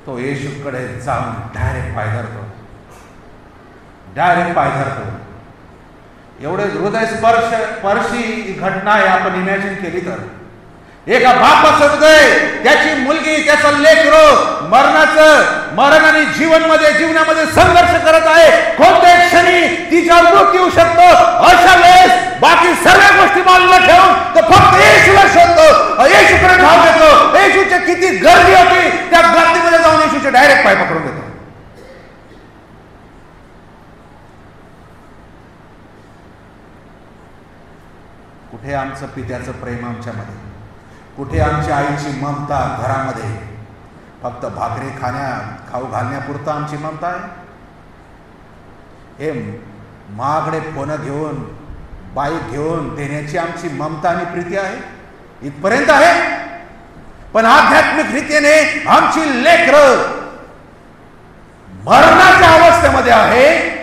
तो येशूकडे जाऊन डायरेक्ट पाय धरतो. एवढे हृदयस्पर्शी घटना आहे. आपण इमॅजिन केली तर एका बापाचं हृदय, त्याची मुलगी, त्याचा लेकरू मरण आणि जीवनामध्ये संघर्ष करत आहे. कोणत्याही क्षणी तिचा मृत्यू होऊ शकतो. अशा वेळेस बाकी सर्व गोष्टी बाजूला ठेवून तो फक्त येशूला शोधतो, येशूकडे धाव देतो. येशूची किती गर्दी होती, त्या गर्दीमध्ये जाऊन येशूचे डायरेक्ट पाय पकडून देतो. कुठे आमचं पित्याचं प्रेम आमच्यामध्ये? कुठे आमच्या आईची ममता घरामध्ये? फक्त भाकरी खाऊ घालण्यापुरता आमची ममता आहे. हे महागडे फोन घेऊन, बाईक घेऊन देण्याची आमची ममता आणि प्रीती आहे, इथपर्यंत आहे. पण आध्यात्मिक रीतीने आमची लेकरं मरणाच्या अवस्थेमध्ये आहे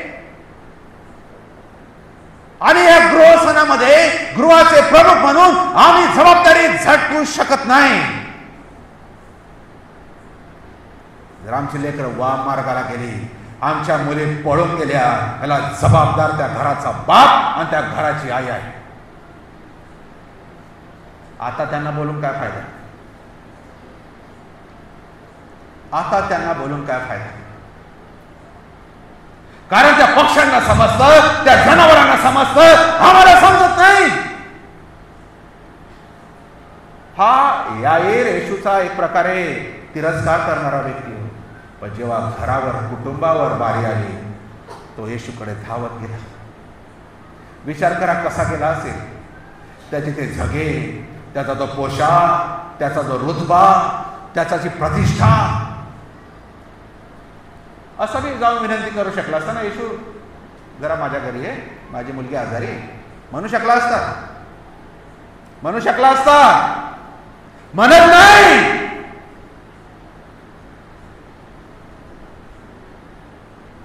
आणि या गृहसणामध्ये गृहाचे प्रमुख म्हणून आम्ही जबाबदारी झटकू शकत नाही. जर आमची लेकरं वाम मार्गाला गेली, आमच्या मुली पळून गेल्या, याला जबाबदार त्या घराचा बाप आणि त्या घराची आई आहे. आता त्यांना बोलून काय फायदा? कारण त्या पक्ष्यांना समजतं, त्या जनावरांना समजतं, आम्हाला समजत नाही. हा याईर येशूचा एक प्रकारे तिरस्कार करणारा व्यक्ती. पण जेव्हा घरावर, कुटुंबावर बारी आली, तो येशूकडे धावत गेला. विचार करा कसा गेला असेल. त्याचे ते झगे, त्याचा तो पोशाख, त्याचा जो रुतबा, त्याची प्रतिष्ठा. असं मी जाऊन विनंती करू शकला असता ना, येशू जरा माझ्या घरी आहे, माझी मुलगी आजारी आहे, म्हणू शकला असता. म्हणत नाही.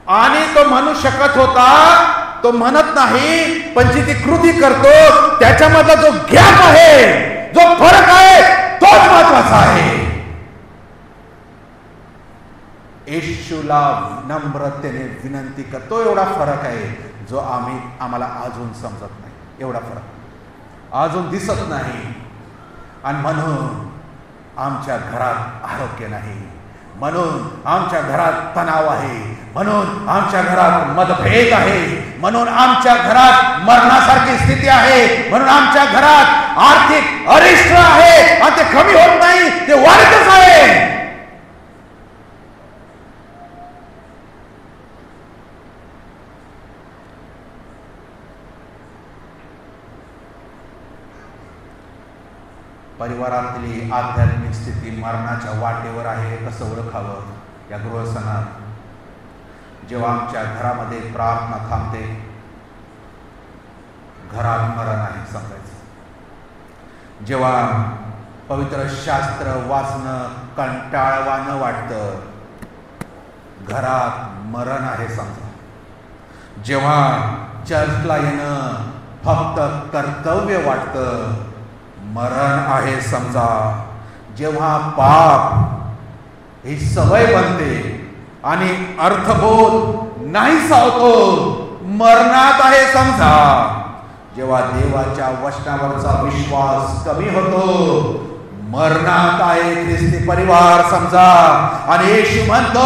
आणि तो म्हणू शकत होता, तो म्हणत नाही. पण जी ती कृती करतो त्याच्यामधला जो गॅप आहे, जो फरक आहे, तोच महत्वाचा आहे. येशूला नम्रतेने विनंती करतो, एवढा फरक आहे जो आम्हाला अजून समजत नाही. एवढा फरक अजून दिसत नाही. आणि म्हणून आमच्या घरात आरोग्य नाही, म्हणून आमच्या घरात तणाव आहे, म्हणून आमच्या घरात मतभेद आहे, म्हणून आमच्या घरात मरणासारखी स्थिती आहे, म्हणून आमच्या घरात आर्थिक अरिष्ट आहे आणि ते कमी होत नाही, ते वाढतच आहे. परिवारातली आध्यात्मिक स्थिती मरणाच्या वाटेवर आहे कसं ओळखावं? या गृहसणात जेव्हा आमच्या घरामध्ये प्रार्थना थांबते, घरात मरण आहे समजायचं. जेव्हा पवित्र शास्त्र वाचणं कंटाळवाणं वाटतं, घरात मरण आहे समजा. जेव्हा चर्चला येणं फक्त कर्तव्य वाटतं, मरण आहे समजा. जेव्हा पाप ही सवय बनते आणि अर्थबोध नाही सावतो, मरणात आहे समजा. जेव्हा देवाच्या वचनावरचा विश्वास कमी होतो, मरणात आहे ख्रिस्ती परिवार समजा. आणि येशू म्हणतो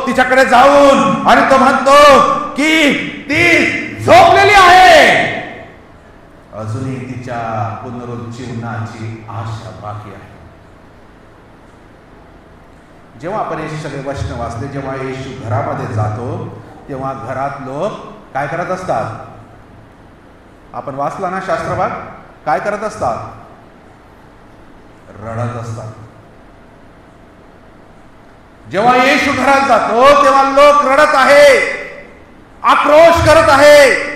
तिच्याकडे जाऊन, आणि तो म्हणतो की ती झोपलेली आहे, अजूनही तिच्या पुनरुज्जीवनाची आशा बाकी आहे. जेव्हा आपण हे सगळे वचन वाचले, जेव्हा येशू घरामध्ये जातो, तेव्हा घरात लोक काय करत असतात? आपण वाचला ना शास्त्रभाग, काय करत असतात? रडत असतात. जेव्हा येशू घरात जातो तेव्हा लोक रडत आहे, आक्रोश करत आहे,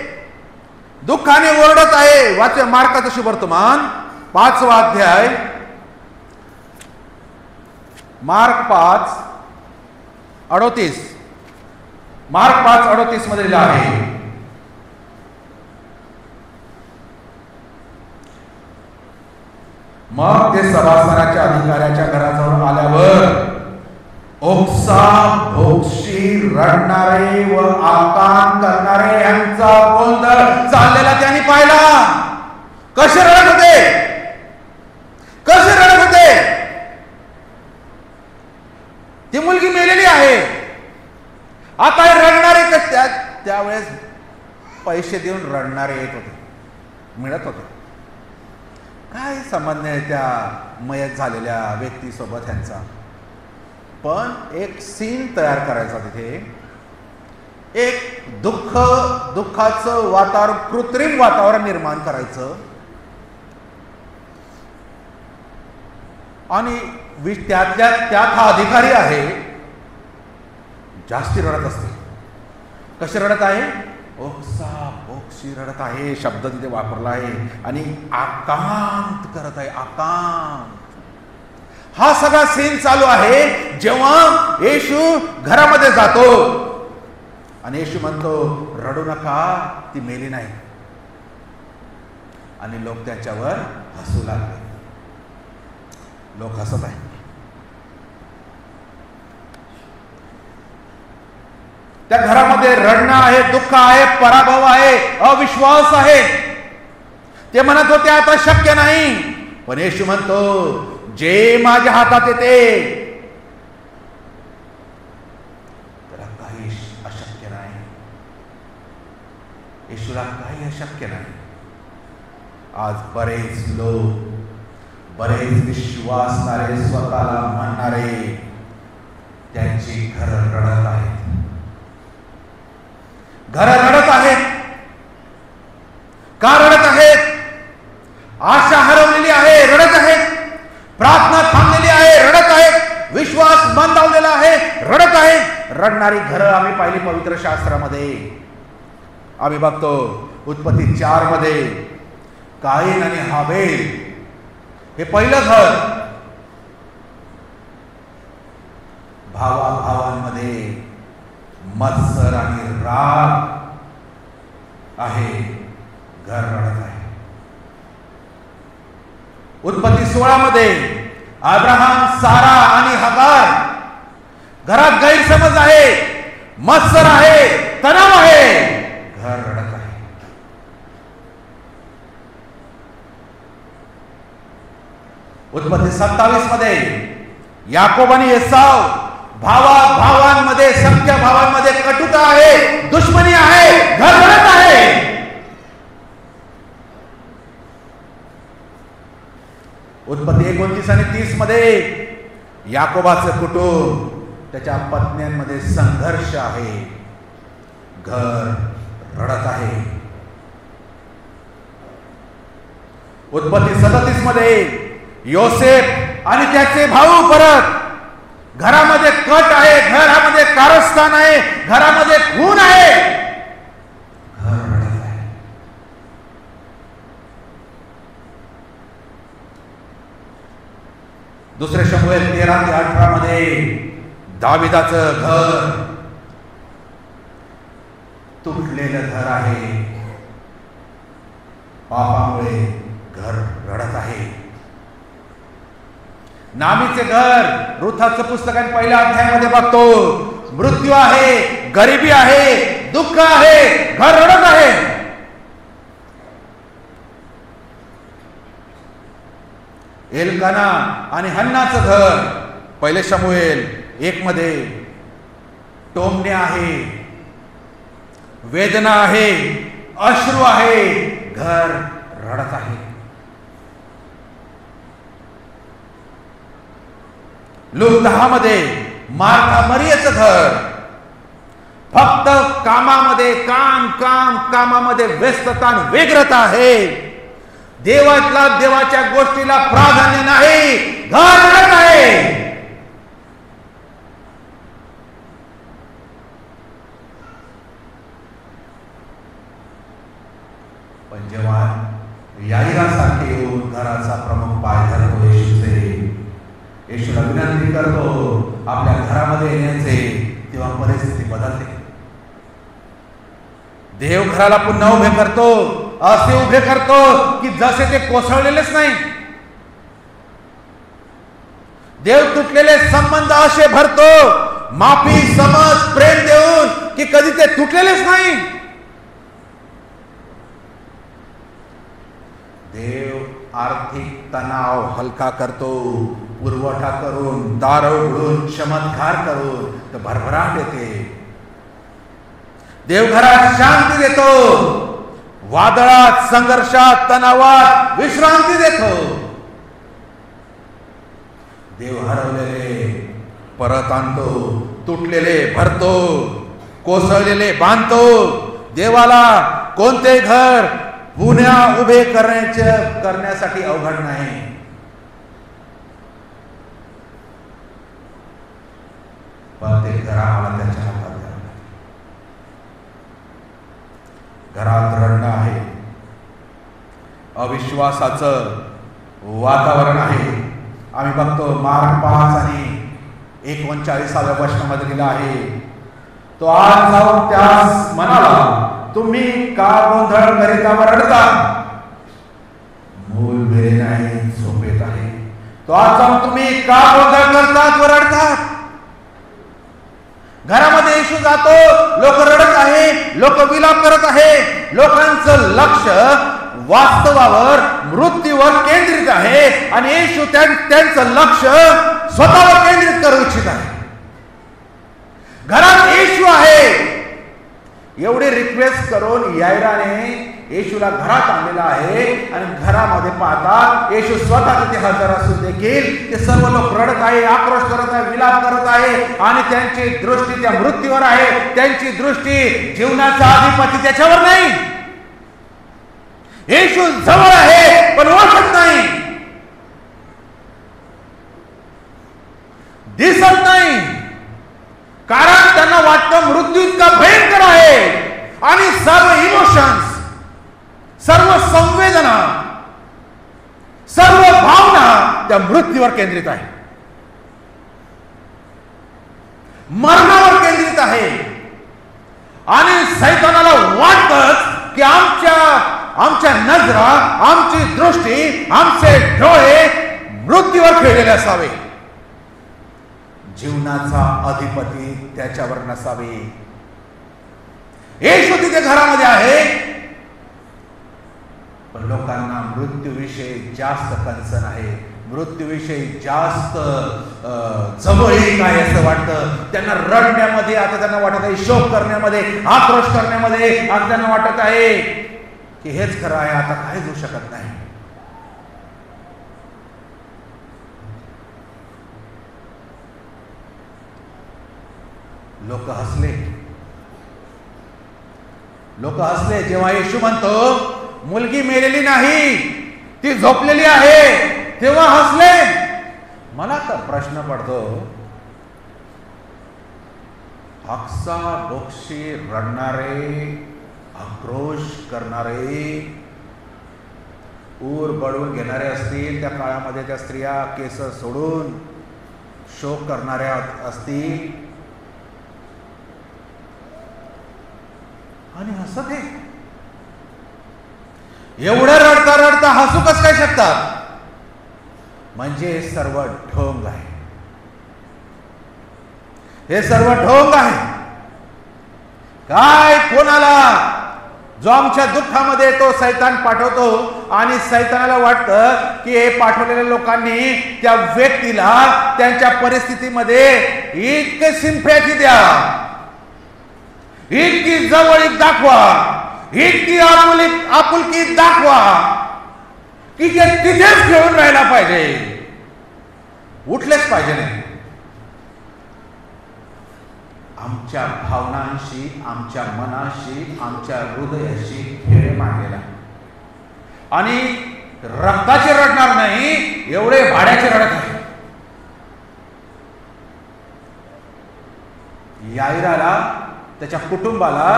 दुःखाने ओरडत आहे. वाचूया मार्काचं सुवर्तमान 5वा अध्याय, मार्क 5:38. मार्क 5:38 मध्ये लिहिलं आहे, मग ते सभास्थानाच्या अधिकाऱ्याच्या घराजवळ आल्यावर ओक्सा भोक्षी रडणारे व आकांत करणारे यांचा गोंधळ चाललेला त्यांनी पाहिला. कसे रडत होते? कसे रडत होते? ती मुलगी मेलेली आहे, आता हे रडणारे त्यावेळेस पैसे देऊन रडणारे येत होते, मिळत होते. काय संबंध आहे त्या मयत झालेल्या व्यक्तीसोबत ह्यांचा? पण एक सीन तयार करायचा, तिथे एक दुःखाचं वातावरण, कृत्रिम वातावरण निर्माण करायचं. आणि त्यात हा अधिकारी आहे, जास्ती रडत असते. कसे रडत आहे? ओक्सा बोक्सी रडत आहे, शब्द तिथे वापरला आहे. आणि आकांत करत आहे, आकांत. हा सगळा सीन चालू आहे जेव्हा येशू घरामध्ये जातो. आणि येशू म्हणतो रडू नका, ती मेली नाही. आणि लोक त्याच्यावर हसू लागले. लोक हसत आहे. त्या घरामध्ये रडणं आहे, दुःख आहे, पराभव आहे, अविश्वास आहे. ते म्हणत होते आता शक्य नाही. पण येशू म्हणतो जे माझ्या हातात येते त्याला काही अशक्य नाही. येशूला काही अशक्य नाही. आज बरेच लोक, बरेच विश्वासणारे, स्वतःला म्हणणारे, त्यांची घरं रडत आहेत. घरं रडत आहेत. का रडत आहेत? आशा हरवलेली आहे, रडत आहेत. प्रार्थना थांबलेली आहे, रडत आहेत. विश्वास मंदावलेला आहे, रडत आहे. रडणारी घरं आम्ही पाहिली पवित्र शास्त्रामध्ये. आम्ही बघतो उत्पत्ती 4 मध्ये काईन आणि हाबेल हे पहिलं घर. भावाभावांमध्ये मत्सर आणि राग आहे, घर रडत आहे. उत्पत्ती 16 मध्ये अब्राहम, सारा आणि हगार, घरात गैरसमज आहे, मत्सर आहे, तणाव आहे, घर रडत आहे. उत्पत्ती 27 मध्ये याकोब आणि एसाव, भावांमध्ये, सख्या भावांमध्ये कटुता आहे, दुश्मनी आहे, घर रडत आहे. उत्पत्ती 29 आणि 30 मध्ये याकोबाचं कुटुंब, त्याच्या पत्न्यांमध्ये संघर्ष आहे, घर रडत आहे. उत्पत्ती 37 मध्ये योसेफ आणि त्याचे भाऊ परत, घरामध्ये कट आहे, घरामध्ये कारस्थान आहे, घरामध्ये खून आहे, घर रडत आहे. दुसरे शमूएल 13 ते 18 मध्ये दाविदाचं घर तुटलेलं घर आहे, पापामुळे घर रडत आहे. नामीचे घर, रुथाचं पुस्तक आणि पहिल्या अध्यायामध्ये बघतो, मृत्यू आहे, गरिबी आहे, दुःख आहे, घर रडत आहे. एल्काना आणि हन्नाचं घर पहिले शमूएल 1 मध्ये टोमणे आहे, वेदना आहे, अश्रू आहे, घर रडत आहे. लूक 10 मध्ये मार्था मरियेचं घर, फक्त कामामध्ये कामामध्ये व्यस्तता आणि व्यग्रता आहे, देवाच्या गोष्टीला प्राधान्य नाही, घर रडत आहे. पण जेव्हा याईरासारखे येऊन घराचा प्रमुख पाय धरतो येशूला विनंती करतो आपल्या घरामध्ये येण्याचे, तेव्हा परिस्थिती बदलते. देव घराला पुन्हा उभे करतो, असे उभे करतो की जसे ते कोसळलेलेच नाही. देव तुटलेले संबंध असे भरतो, माफी, समज, प्रेम देऊन की कधी ते तुटलेलेच नाही. देव आर्थिक तणाव हलका करतो, पुरवठा करून, दार उघडून, चमत्कार करून तर भरभराट येते. देव घरात शांती देतो, वादळात, संघर्षात, तणावात विश्रांती देतो. देव हरवलेले परत आणतो, तुटलेले भरतो, कोसळलेले बांधतो. देवाला कोणते घर पुन्हा उभे करण्यासाठी अवघड नाही. पण ते घर आम्हाला त्याच्या हातात द्यावं. घरात रडणं आहे, अविश्वासाचं वातावरण आहे. आम्ही बघतो मार्क 5 आणि 39व्या वचनामध्ये लिहिलं आहे, तो आज जाऊन त्यास म्हणाला, तुम्ही का गोंधळ करीता व रडता? मूल मेरे नाही, झोपेत आहे. तो आज जाऊन तुम्ही का गोंधळ करतात व रडतात? घरामध्ये येशू जातो, लोक रडत आहे, लोक विलाप करत आहे, लोकांचं लक्ष वास्तवावर, मृत्यूवर केंद्रित आहे आणि येशू त्यांचं लक्ष स्वतःवर केंद्रित करू इच्छित आहे. घरात येशू आहे एवढी रिक्वेस्ट करून यायराने येशूला घरात आणलेला आहे आणि घरामध्ये पाहता येशू स्वतः तिथे हजर असून देखील ते सर्व लोक रडत आहे, आक्रोश करत आहे, विलाप करत आहे आणि त्यांची दृष्टी त्या मृत्यूवर आहे. त्यांची दृष्टी जीवनाचा अधिपती त्याच्यावर नाही. येशू जवळ आहे पण ओळखत नाही, दिसत नाही, कारण त्यांना वाटतं मृत्यू इतका भयंकर आहे आणि सर्व इमोशन्स, सर्व संवेदना, सर्व भावना त्या मृत्यूवर केंद्रित आहे, मरणावर केंद्रित आहे. आणि सैतानाला वाटतं की आमच्या नजरा, आमची दृष्टी, आमचे डोळे मृत्यूवर खेळलेले असावे, जीवनाचा अधिपती त्याच्यावर नसावे. येशू तिथे घरामध्ये आहे पण लोकांना मृत्यूविषयी जास्त कन्सर्न आहे, मृत्यूविषयी जास्त जवळीक आहे असं वाटतं. त्यांना रडण्यामध्ये आता त्यांना वाटत आहे, शोक करण्यामध्ये, आक्रोश करण्यामध्ये आता त्यांना वाटत आहे की हेच खरं आहे, आता काहीच होऊ शकत नाही. लोक हसले. लोक हसले जेव्हा येशू म्हणतो मुलगी मेलेली नाही, ती झोपलेली आहे, तेव्हा हसले. मला तर प्रश्न पडतो, हक्साबोक्षी रडणारे, आक्रोश करणारे, ऊर बळवून घेणारे असतील, त्या काळामध्ये त्या स्त्रिया केस सोडून शोक करणाऱ्या असतील, आणि हसत आहे. एवढं रडता रडता हसू कसं काय शकतात? म्हणजे सर्व ढोंग आहे, हे सर्व ढोंग आहे. काय कोणाला जो आमच्या दुःखामध्ये तो सैतान पाठवतो आणि सैतानाला वाटतं की हे पाठवलेल्या लोकांनी त्या व्यक्तीला त्यांच्या परिस्थितीमध्ये इतके सिंपॅथी द्या, इतकी जवळीक दाखवा, इतकी आपुलकी दाखवा की ते तिथेच घेऊन राहायला पाहिजे, उठलेच पाहिजे नाही. आमच्या भावनांशी, आमच्या मनाशी, आमच्या हृदयाशी खेळ मांडलेला आणि रक्ताचे रडणार नाही, एवढे भाड्याचे रडत आहे. याईराला, त्याच्या कुटुंबाला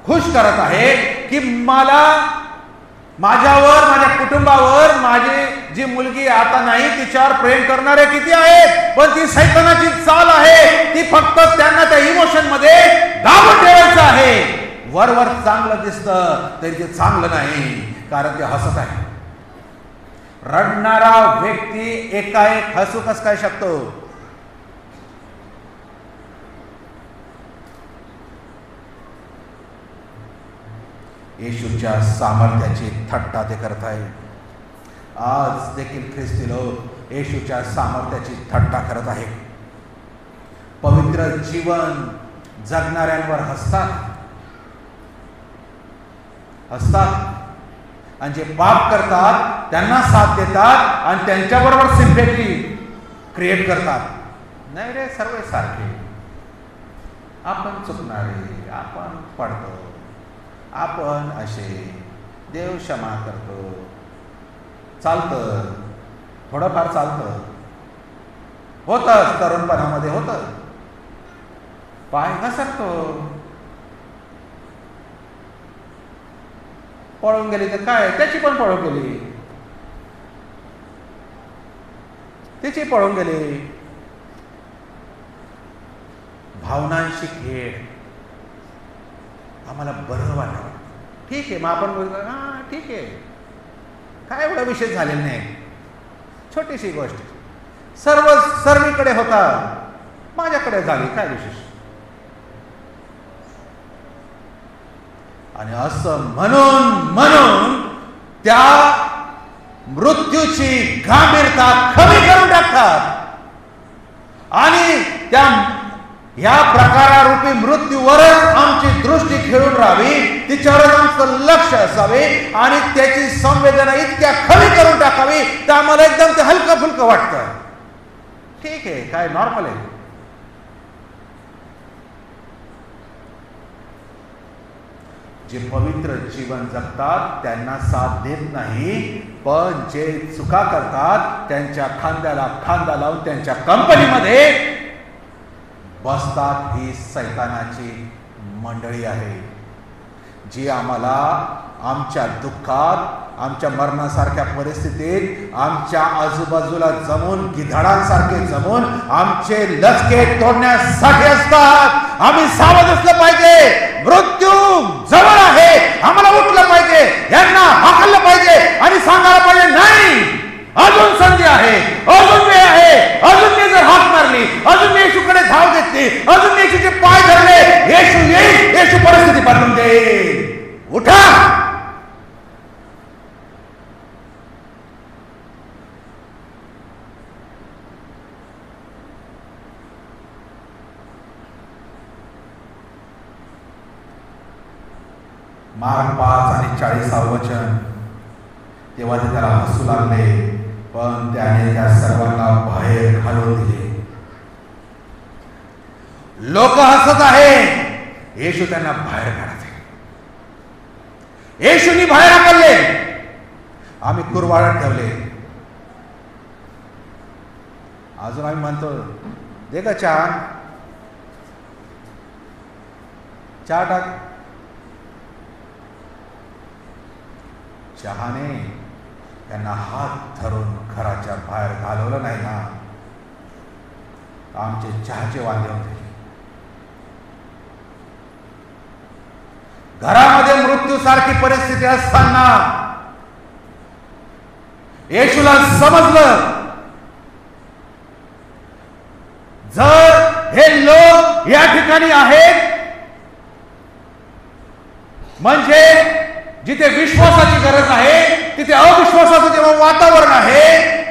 खुश करत आहे की मला, माझ्यावर, माझ्या कुटुंबावर, माझी जी मुलगी आता नाही तिच्यावर प्रेम करणारे किती आहेत, पण ती सैतानाची चाल आहे. ती फक्त त्यांना त्या इमोशन मध्ये दाबून ठेवायचं आहे. वरवर चांगलं दिसतं तरी ते चांगलं नाही, कारण ते हसत आहे. रडणारा व्यक्ती एकाएक हसू कसं काय शकतो? येशूच्या सामर्थ्याची थट्टा ते करत आहे. आज देखील ख्रिस्ती लोक येशूच्या सामर्थ्याची थट्टा करत आहे. पवित्र जीवन जगणाऱ्यांवर हसतात आणि जे पाप करतात त्यांना साथ देतात आणि त्यांच्याबरोबर सिम्पॅथी क्रिएट करतात. नाही रे, सर्व सारखे, आपण चुकणारे, आपण पडतो, आपण असे, देव क्षमा करतो, चालतं, थोडंफार चालतं, होतंच, तरुणपणामध्ये होतं, पाय घसरतो, पळून गेली तर काय, त्याची पण पळून गेली, तिची पळून गेली. भावनांशी खेळ, आम्हाला बरं वाटतं, ठीक आहे, मग आपण बोलतो हां ठीक आहे, काय एवढा विषय झालेला नाही, छोटीशी गोष्ट, सर्वीकडे होता, माझ्याकडे झाली, काय विशेष. आणि असं म्हणून त्या मृत्यूची गंभीरता कमी करून टाकतात आणि त्या ह्या प्रकारारूपी मृत्यूवरच आमची दृष्टी खेळून राहावी, तिच्यावरच आमचं लक्ष असावे आणि त्याची संवेदना इतक्या कमी करून टाकावी तर आम्हाला एकदम ते हलकं फुलकं वाटतं. ठीक आहे, काय नॉर्मल आहे. जे पवित्र जीवन जगतात त्यांना साथ देत नाही, पण जे चुका करतात त्यांच्या खांद्याला खांदा लावून त्यांच्या कंपनीमध्ये बसतात. ही सैतानाची मंडळी आहे जी आम्हाला आमच्या दुःखात, आमच्या मरणासारख्या परिस्थितीत आमच्या आजूबाजूला जमून, गिधाडांसारखे जमून आमचे लचके तोडण्यासाठी असतात. आम्ही सावध असलं पाहिजे, मृत्यू जवळ आहे, आम्हाला उठलं पाहिजे, यांना हाकललं पाहिजे आणि सांगायला पाहिजे नाही, अजून संधी आहे, अजून वेळ आहे, अजून मी जर हाक मारली, अजून मी येशूकडे धाव घेतली, अजून मी येशूचे पाय धरले, येशू येईल, येशू परिस्थिती बदलून देईल. उठा. मार्क 5 आणि 40 वचन. तेव्हा ते त्याला हसू लागले, पण त्याने त्या सर्वांना बाहेर घालून दिले. लोक हसत आहे, येशू त्यांना बाहेर काढते. येशूनी बाहेर हाकलले, आम्ही कुरवाळत ठेवले. अजून आम्ही म्हणतो दे का चहा, चहा टाक. चहाने त्यांना हात धरून घराच्या बाहेर घालवलं नाही ना, आमचे चहाचे वांदे होते. घरामध्ये मृत्यूसारखी परिस्थिती असताना येशूला समजलं, जर हे लोक या ठिकाणी आहेत म्हणजे जिथे विश्वासाची गरज आहे तिथे अविश्वासाचं जेव्हा वातावरण आहे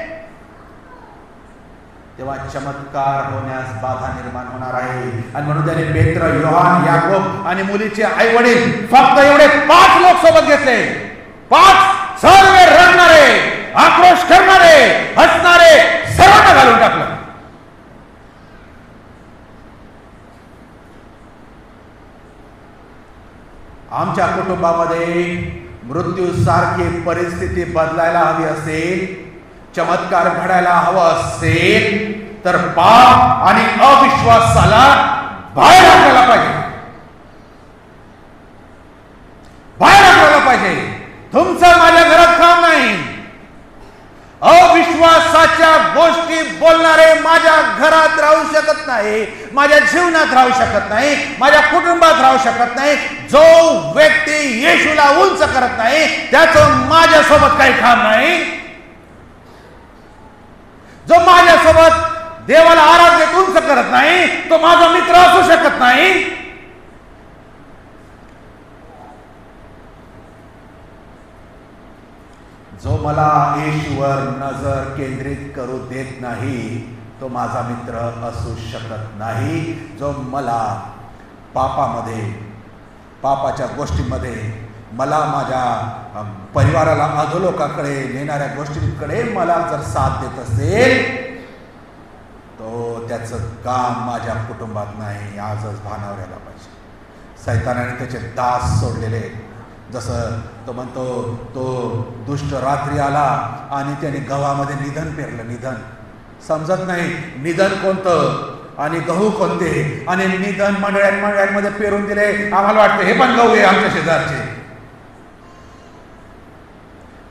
तेव्हा चमत्कार होण्यास बाधा निर्माण होणार आहे. आणि म्हणून त्याने पेत्र, योहान, याकोब आणि मुलीचे आई वडील फक्त एवढे 5 लोक सोबत घेतले. 5 सर्व रडणारे, आक्रोश करणारे, हसणारे, सर्वांना घालून टाकलं. आमच्या कुटुंबामध्ये मृत्यूसारखी परिस्थिती बदलायला हवी असेल, चमत्कार घडायला हवा असेल तर पाप आणि अविश्वासाला बाहेर हाकलायला पाहिजे. बाहेर हाकलायला पाहिजे. तुमचं माझ्या घरात काम नाही. अविश्वासाच्या गोष्टी बोलणारे माझ्या घरात राहू शकत नाही, माझ्या जीवनात राहू शकत नाही, माझ्या कुटुंबात राहू शकत नाही. जो व्यक्ती येशूला उंच करत नाही त्याचं माझ्यासोबत काही काम नाही. जो माझ्यासोबत देवाला आराधनेत उंच करत नाही तो माझा मित्र असू शकत नाही. जो मला येशूवर नजर केंद्रित करू देत नाही तो माझा मित्र असू शकत नाही. जो मला पापामध्ये, पापाच्या गोष्टीमध्ये, मला माझ्या परिवाराला अधोलोकाकडे नेणाऱ्या गोष्टींकडे मला जर साथ देत असेल तो त्याचं काम माझ्या कुटुंबात नाही. आजच भानावर यायला पाहिजे. सैतानाने त्याचे दास सोडलेले. जसं तो म्हणतो, तो दुष्ट रात्री आला आणि त्याने गव्हामध्ये निधन पेरलं. निधन समजत नाही निधन कोणतं आणि गहू कोणते, आणि निधन मंडळांमध्ये पेरून दिले. आम्हाला वाटतं हे पण गहू आहे आमच्या शेजारचे.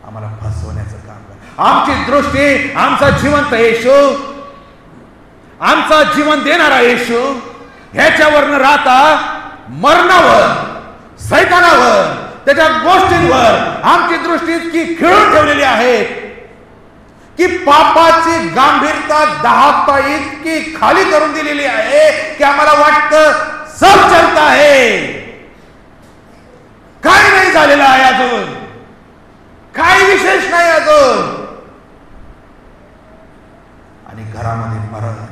आम्हाला फसवण्याचं काम कर. आमची दृष्टी आमचा जिवंत येशू, आमचा जीवन देणारा येशू ह्याच्यावरनं राहता मरणावर, सैतानावर, त्याच्या गोष्टींवर आमची दृष्टी इतकी खिळून ठेवलेली आहे की पापाची गंभीरता दहापता इतकी खाली करून दिलेली आहे की आम्हाला वाटतं सब चलता आहे, काही नाही झालेलं आहे अजून, काही विशेष नाही अजून. आणि घरामध्ये मरण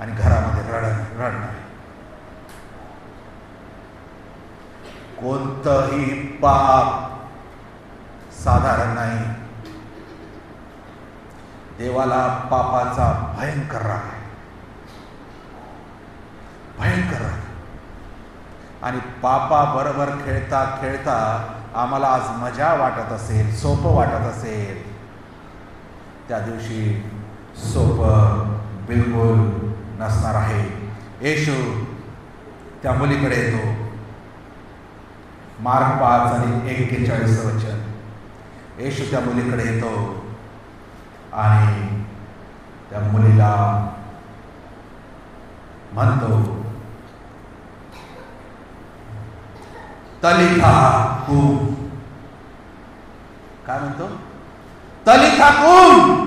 आणि घरामध्ये रडणं. कोणतंही पाप साधारण नाही. देवाला पापाचा भयंकर राग आहे, भयंकर राग. आणि पापा बरोबर खेळता खेळता आम्हाला आज मजा वाटत असेल, सोपं वाटत असेल, त्या दिवशी सोपं बिलकुल नसणार आहे. येशू त्या मुलीकडे येतो. मार्क 5 आणि 41 वचन. येशू त्या मुलीकडे येतो आणि त्या मुलीला म्हणतो, तलिथा कूम. काय म्हणतो? तलिथा कूम.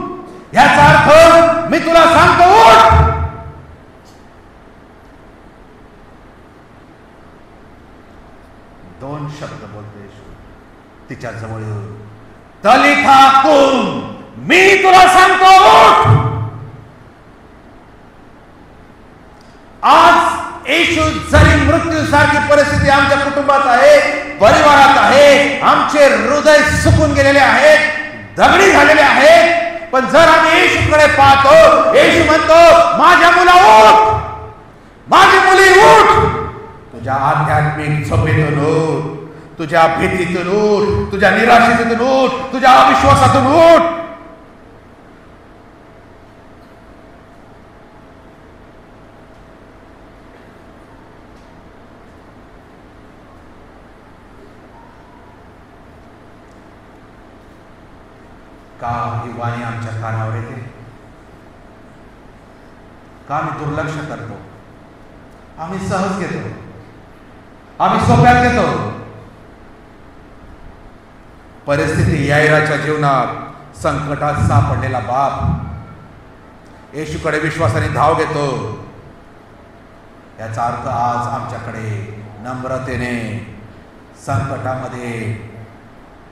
याचा अर्थ मी तुला सांगतो उठ. दोन शब्द बोलतो येशू तिच्या जवळ येऊन, तलिथा कूम, मी तुला सांगतो उठ. आज येशू जरी मृत्यूसारखी परिस्थिती आमच्या कुटुंबात आहे, परिवारात आहे, आमचे हृदय सुकून गेलेले आहेत, दगडी झालेले आहेत, पण जर आम्ही येशूकडे पाहतो, येशू म्हणतो माझ्या मुला उठ, माझी मुली उठ, तुझ्या आध्यात्मिक झोपेतून उठ, तुझ्या भीतीतून उठ, तुझ्या निराशेतून उठ, तुझ्या अविश्वासातून उठ. का ही वाणी आमच्या कानावर येते? का आम्ही दुर्लक्ष करतो? आम्ही सहज घेतो, आम्ही सोप्यात घेतो. परिस्थिती याईराच्या जीवनात संकटात सापडलेला बाप येशूकडे विश्वासाने धाव घेतो. याचा अर्थ आज आमच्याकडे नम्रतेने संकटामध्ये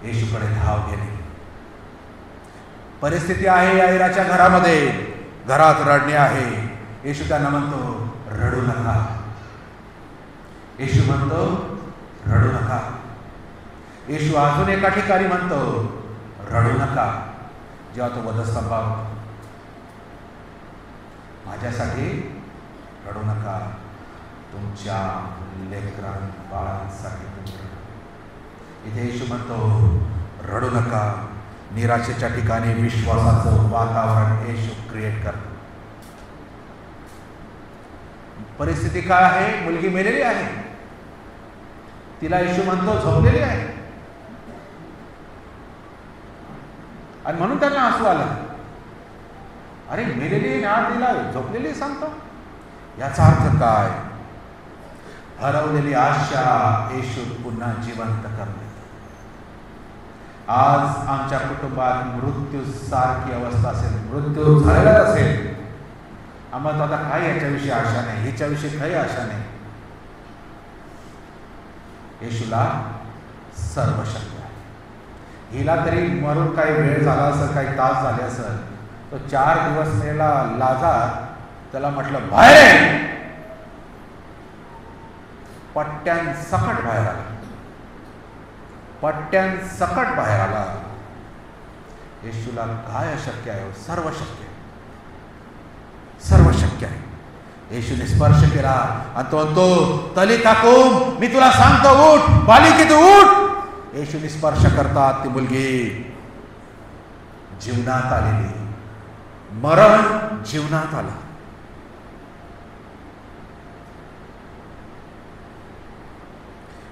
येशूकडे धाव घेणे. परिस्थिती आहे याईराच्या घरामध्ये, घरात रडणे आहे. येशू त्यांना म्हणतो रडू नका. येशू म्हणतो रडू नका. येशू अजून एका ठिकाणी म्हणतो रडू नका. जेव्हा तो वधस्तंभावर, माझ्यासाठी रडू नका, तुमच्या लेकरांबाळांसाठी तुम्ही रडा. इथे येशू म्हणतो रडू नका. निराशेच्या ठिकाणी विश्वासाचं वातावरण येशू क्रिएट करतो. परिस्थिती काय आहे? मुलगी मेलेली आहे. तिला येशू म्हणतो झोपलेली आहे. आणि म्हणून त्यांना हसू आलं. अरे मेलेली ना, तिला झोपलेली सांगतो. याचा अर्थ काय? हरवलेली आशा येशू पुन्हा जिवंत करणे. आज आमच्या कुटुंबात मृत्यू सारखी अवस्था असेल, मृत्यू झालेला असेल, आम्हाला आता काही याच्याविषयी आशा नाही, हिच्याविषयी काही आशा नाही. येशूला सर्व शक्य आहे. हिला तरी मरून काही वेळ झाला असेल, काही तास झाले असेल, तो 4 दिवस मेला लाजार, त्याला म्हटलं बाहेर, पट्ट्यांसकट बाहेर आला. पट्ट्यांसकट बाहेर आला. येशूला काय अशक्य आहे? सर्व शक्य आहे, सर्व शक्य आहे. येशूने स्पर्श केला आणि तो म्हणतो तलिता कुम, मी तुला सांगतो उठ, बालिके तू उठ. येशूने स्पर्श करतात ती मुलगी जीवनात आलेली, मरण जीवनात आला.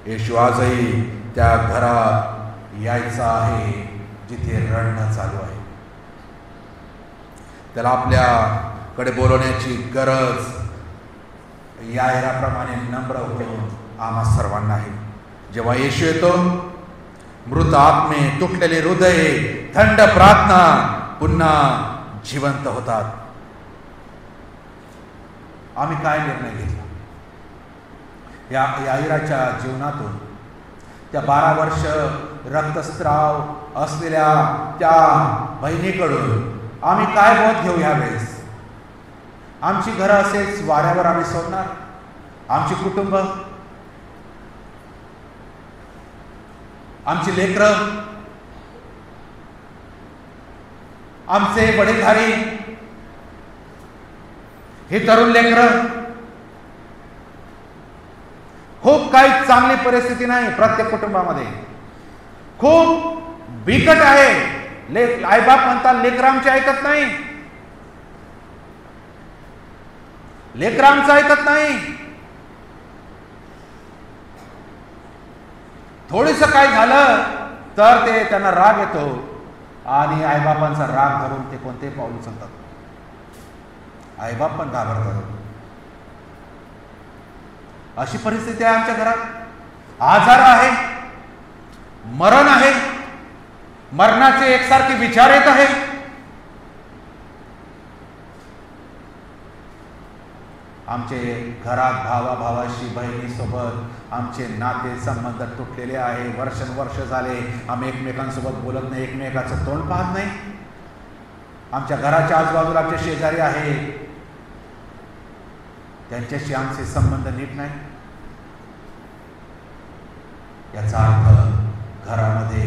येशू आजही त्या घरात यायचा आहे जिथे रडणं चालू आहे. त्याला आपल्याकडे बोलवण्याची गरज याईराप्रमाणे नम्र होऊन आम्हा सर्वांना आहे. जेव्हा येशू येतो, मृत आत्मे, तुटलेले हृदय, थंड प्रार्थना पुन्हा जिवंत होतात. आम्ही काय निर्णय घेतला? या याईराच्या जीवनातून त्या 12 वर्ष रक्तस्राव असलेल्या त्या बहिणीकडून आम्ही काय बोध घेऊ यावेळेस? आमची घरं असेच वाऱ्यावर आम्ही सोडणार? आमची कुटुंब, आमची लेकरं, आमचे वडीलधारी, हे तरुण लेकरं, खूप काही चांगली परिस्थिती नाही प्रत्येक कुटुंबामध्ये, खूप बिकट आहे. आईबाप म्हणतात लेकरं आमचे ऐकत नाही, लेकरं आमचं ऐकत नाही. थोडंसं काय झालं तर ते त्यांना राग येतो आणि आईबापांचा राग धरून ते कोणतेही पाऊल उचलतात. आईबाप पण घाबरतात. अशी परिस्थिती आहे आमच्या घरात. आजार आहे, मरण आहे, मरणाचे एकसारखे विचार येत आहे. आमचे घरात भावाभावाशी, बहिणीसोबत आमचे नाते संबंध तुटलेले आहे. वर्षानुवर्ष झाले आम्ही एकमेकांसोबत बोलत नाही, एकमेकाचं तोंड पाहत नाही. आमच्या घराच्या आजूबाजूला आमचे शेजारी आहे, त्यांच्याशी आमचे संबंध नीट नाही. याचा अर्थ घरामध्ये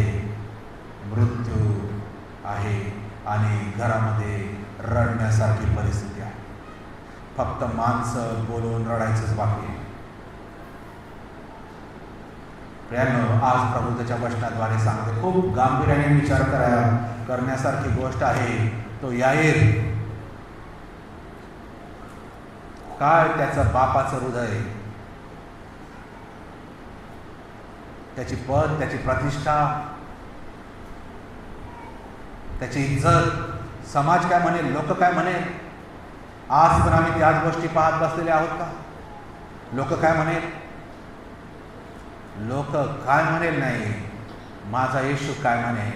मृत्यू आहे आणि घरामध्ये रडण्यासारखी परिस्थिती आहे. फक्त माणसं बोलून रडायचंच बाकी आहे. प्रियांनो, आज प्रभू त्याच्या वचनाद्वारे सांगते, खूप गांभीर्याने विचार करण्यासारखी गोष्ट आहे. तो याईर, काय त्याचं बापाचं हृदय, त्याची पद, त्याची प्रतिष्ठा, त्याची इज्जत, समाज काय म्हणेल, लोक काय म्हणेल. आज पण आम्ही त्याच गोष्टी पाहत बसलेले आहोत का? लोक काय म्हणेल, लोक काय म्हणेल नाही, माझा येशू काय म्हणेल,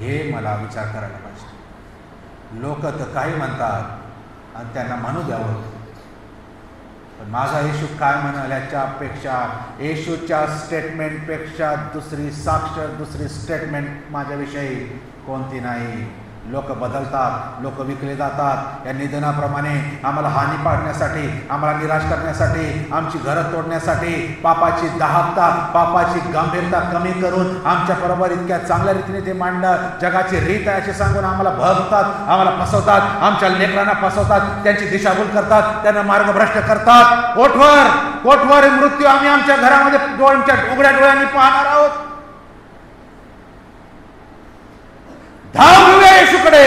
हे मला विचार करायला पाहिजे. लोक तर काही म्हणतात आणि त्यांना म्हणू द्यावं, पण माझा येशू काय म्हणाल याच्यापेक्षा, येशूच्या स्टेटमेंटपेक्षा दुसरी साक्ष, दुसरी स्टेटमेंट माझ्याविषयी कोणती नाही. लोक बदलतात, लोक विकले जातात. या निधनाप्रमाणे आम्हाला हानी पाडण्यासाठी, आम्हाला निराश करण्यासाठी, आमची घरं तोडण्यासाठी, पापाची दाहकता, पापाची गंभीरता कमी करून आमच्या बरोबर इतक्या चांगल्या रीतीने ते मांडणं, जगाची रीत आहे असे सांगून आम्हाला भगतात, आम्हाला फसवतात, आमच्या लेकरांना फसवतात, त्यांची दिशाभूल करतात, त्यांना मार्गभ्रष्ट करतात. कोठवर मृत्यू आम्ही आमच्या घरामध्ये उघड्या डोळ्यांनी पाहणार आहोत. धाव घेऊया येशूकडे.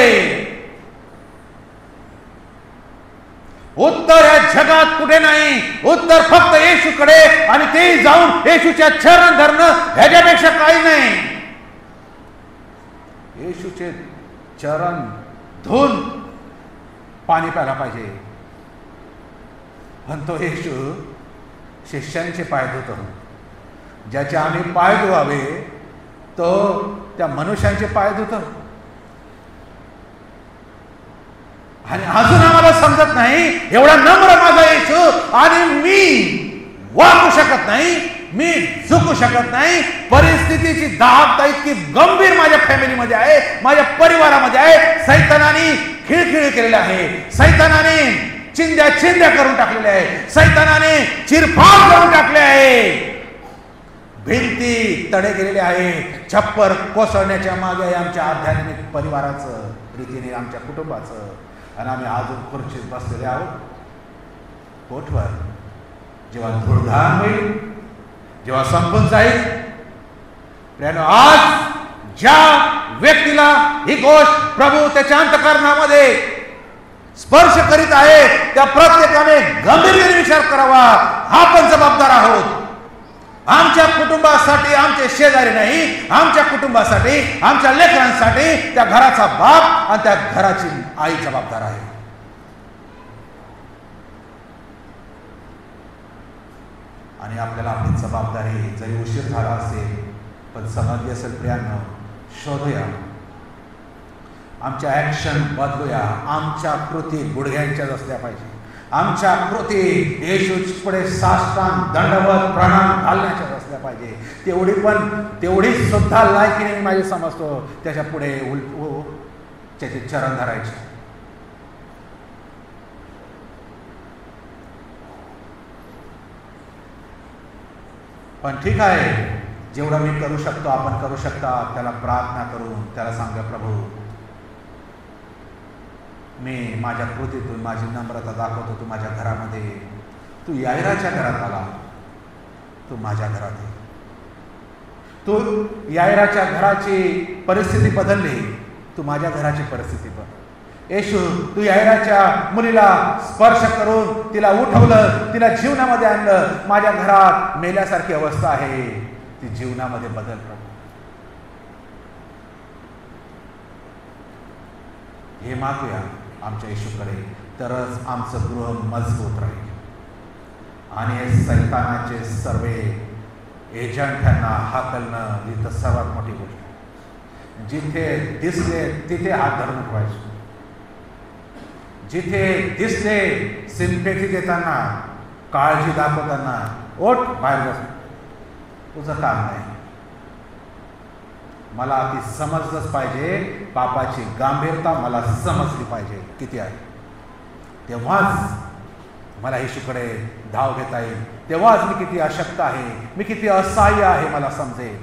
उत्तर या जगात कुठे नाही, उत्तर फक्त येशूकडे, आणि ते जाऊन येशूच्या चरण धरणं ह्याच्यापेक्षा काही नाही. येशूचे चरण धुवून पाणी प्यायला पाहिजे. पण तो येशू शिष्यांचे पाय धुतो. ज्याचे आम्ही पाय धुवावे तो त्या मनुष्यांचे पाय धुतो. आणि अजून आम्हाला समजत नाही, एवढा नम्र माझा येशू, आणि मी वागू शकत नाही, मी झुकू शकत नाही. परिस्थितीची दाहकता इतकी गंभीर माझ्या फॅमिलीमध्ये आहे, माझ्या परिवारामध्ये आहे. सैतानाने खिळखिळ केलेले आहे, सैतानाने चिंध्या करून टाकलेले आहे, सैतानाने चिरफाड करून टाकले आहे. भिंती तडे गेलेले आहे. छप्पर कोसळण्याच्या मागे आहे आमच्या आध्यात्मिक परिवाराचं, रीतीने आमच्या कुटुंबाचं. आणि आम्ही अजून खुर्चीत बसलेले आहोत. कोठवर जेव्हा धूळधान होईल, जेव्हा संपून जाईल, आज ज्या व्यक्तीला ही गोष्ट प्रभू त्याच्या अंतःकरणामध्ये स्पर्श करीत आहे, त्या प्रत्येकाने गंभीरपणे विचार करावा. आपण जबाबदार आहोत. आमच्या कुटुंबासाठी, आमचे शेजारी नाही, आमच्या कुटुंबासाठी, आमच्या लेकरांसाठी त्या घराचा बाप आणि त्या घराची आई जबाबदार आहे. आणि आपल्याला आपली जबाबदारी, जरी उशीर झाला असेल पण समजली असेल, प्रियांनो, शोधूया, आमच्या ऍक्शन बदलूया. आमच्या कृती गुडघ्यांच्याच असल्या पाहिजे. आमच्या कृती येशूपुढे साष्टांग दंडवत प्रणाम घालण्याच्या असल्या पाहिजे. तेवढी सुद्धा लायकीने मी माझी समजतो त्याच्या पुढे त्याचे चरण धरायचे. पण ठीक आहे, जेवढं मी करू शकतो, आपण करू शकता, त्याला प्रार्थना करून त्याला सांगा, प्रभू, मी माझ्या कृतीतून माझी नम्रता दाखवतो. तू माझ्या घरामध्ये, तू यायराच्या घरात आला, तू माझ्या घरात ये. तू यायराच्या घराची परिस्थिती बदलली, तू माझ्या घराची परिस्थिती बदल. येशू, तू यायराच्या मुलीला स्पर्श करून तिला उठवलं, तिला जीवनामध्ये आणलं. माझ्या घरात मेल्यासारखी अवस्था आहे, ती जीवनामध्ये बदल कर. हे मागूया आमच्या येशूकडे, तरच आमचं गृह मजबूत राहील. आणि हे सैतानाचे सर्व एजंट यांना हाकलणं ही तर सर्वात मोठी गोष्ट. जिथे दिसले तिथे हात धरून ठेवायचे. जिथे दिसले सिम्पॅथी देताना, काळजी दाखवताना, ओठ बाहेर बस, तुझं काम नाही. मला ती समजलंच पाहिजे. पापाची गंभीरता मला समजली पाहिजे किती आहे. तेव्हाच मला येशूकडे धाव घेता येईल. तेव्हाच मी किती अशक्त आहे, मी किती असहाय्य आहे मला समजेल.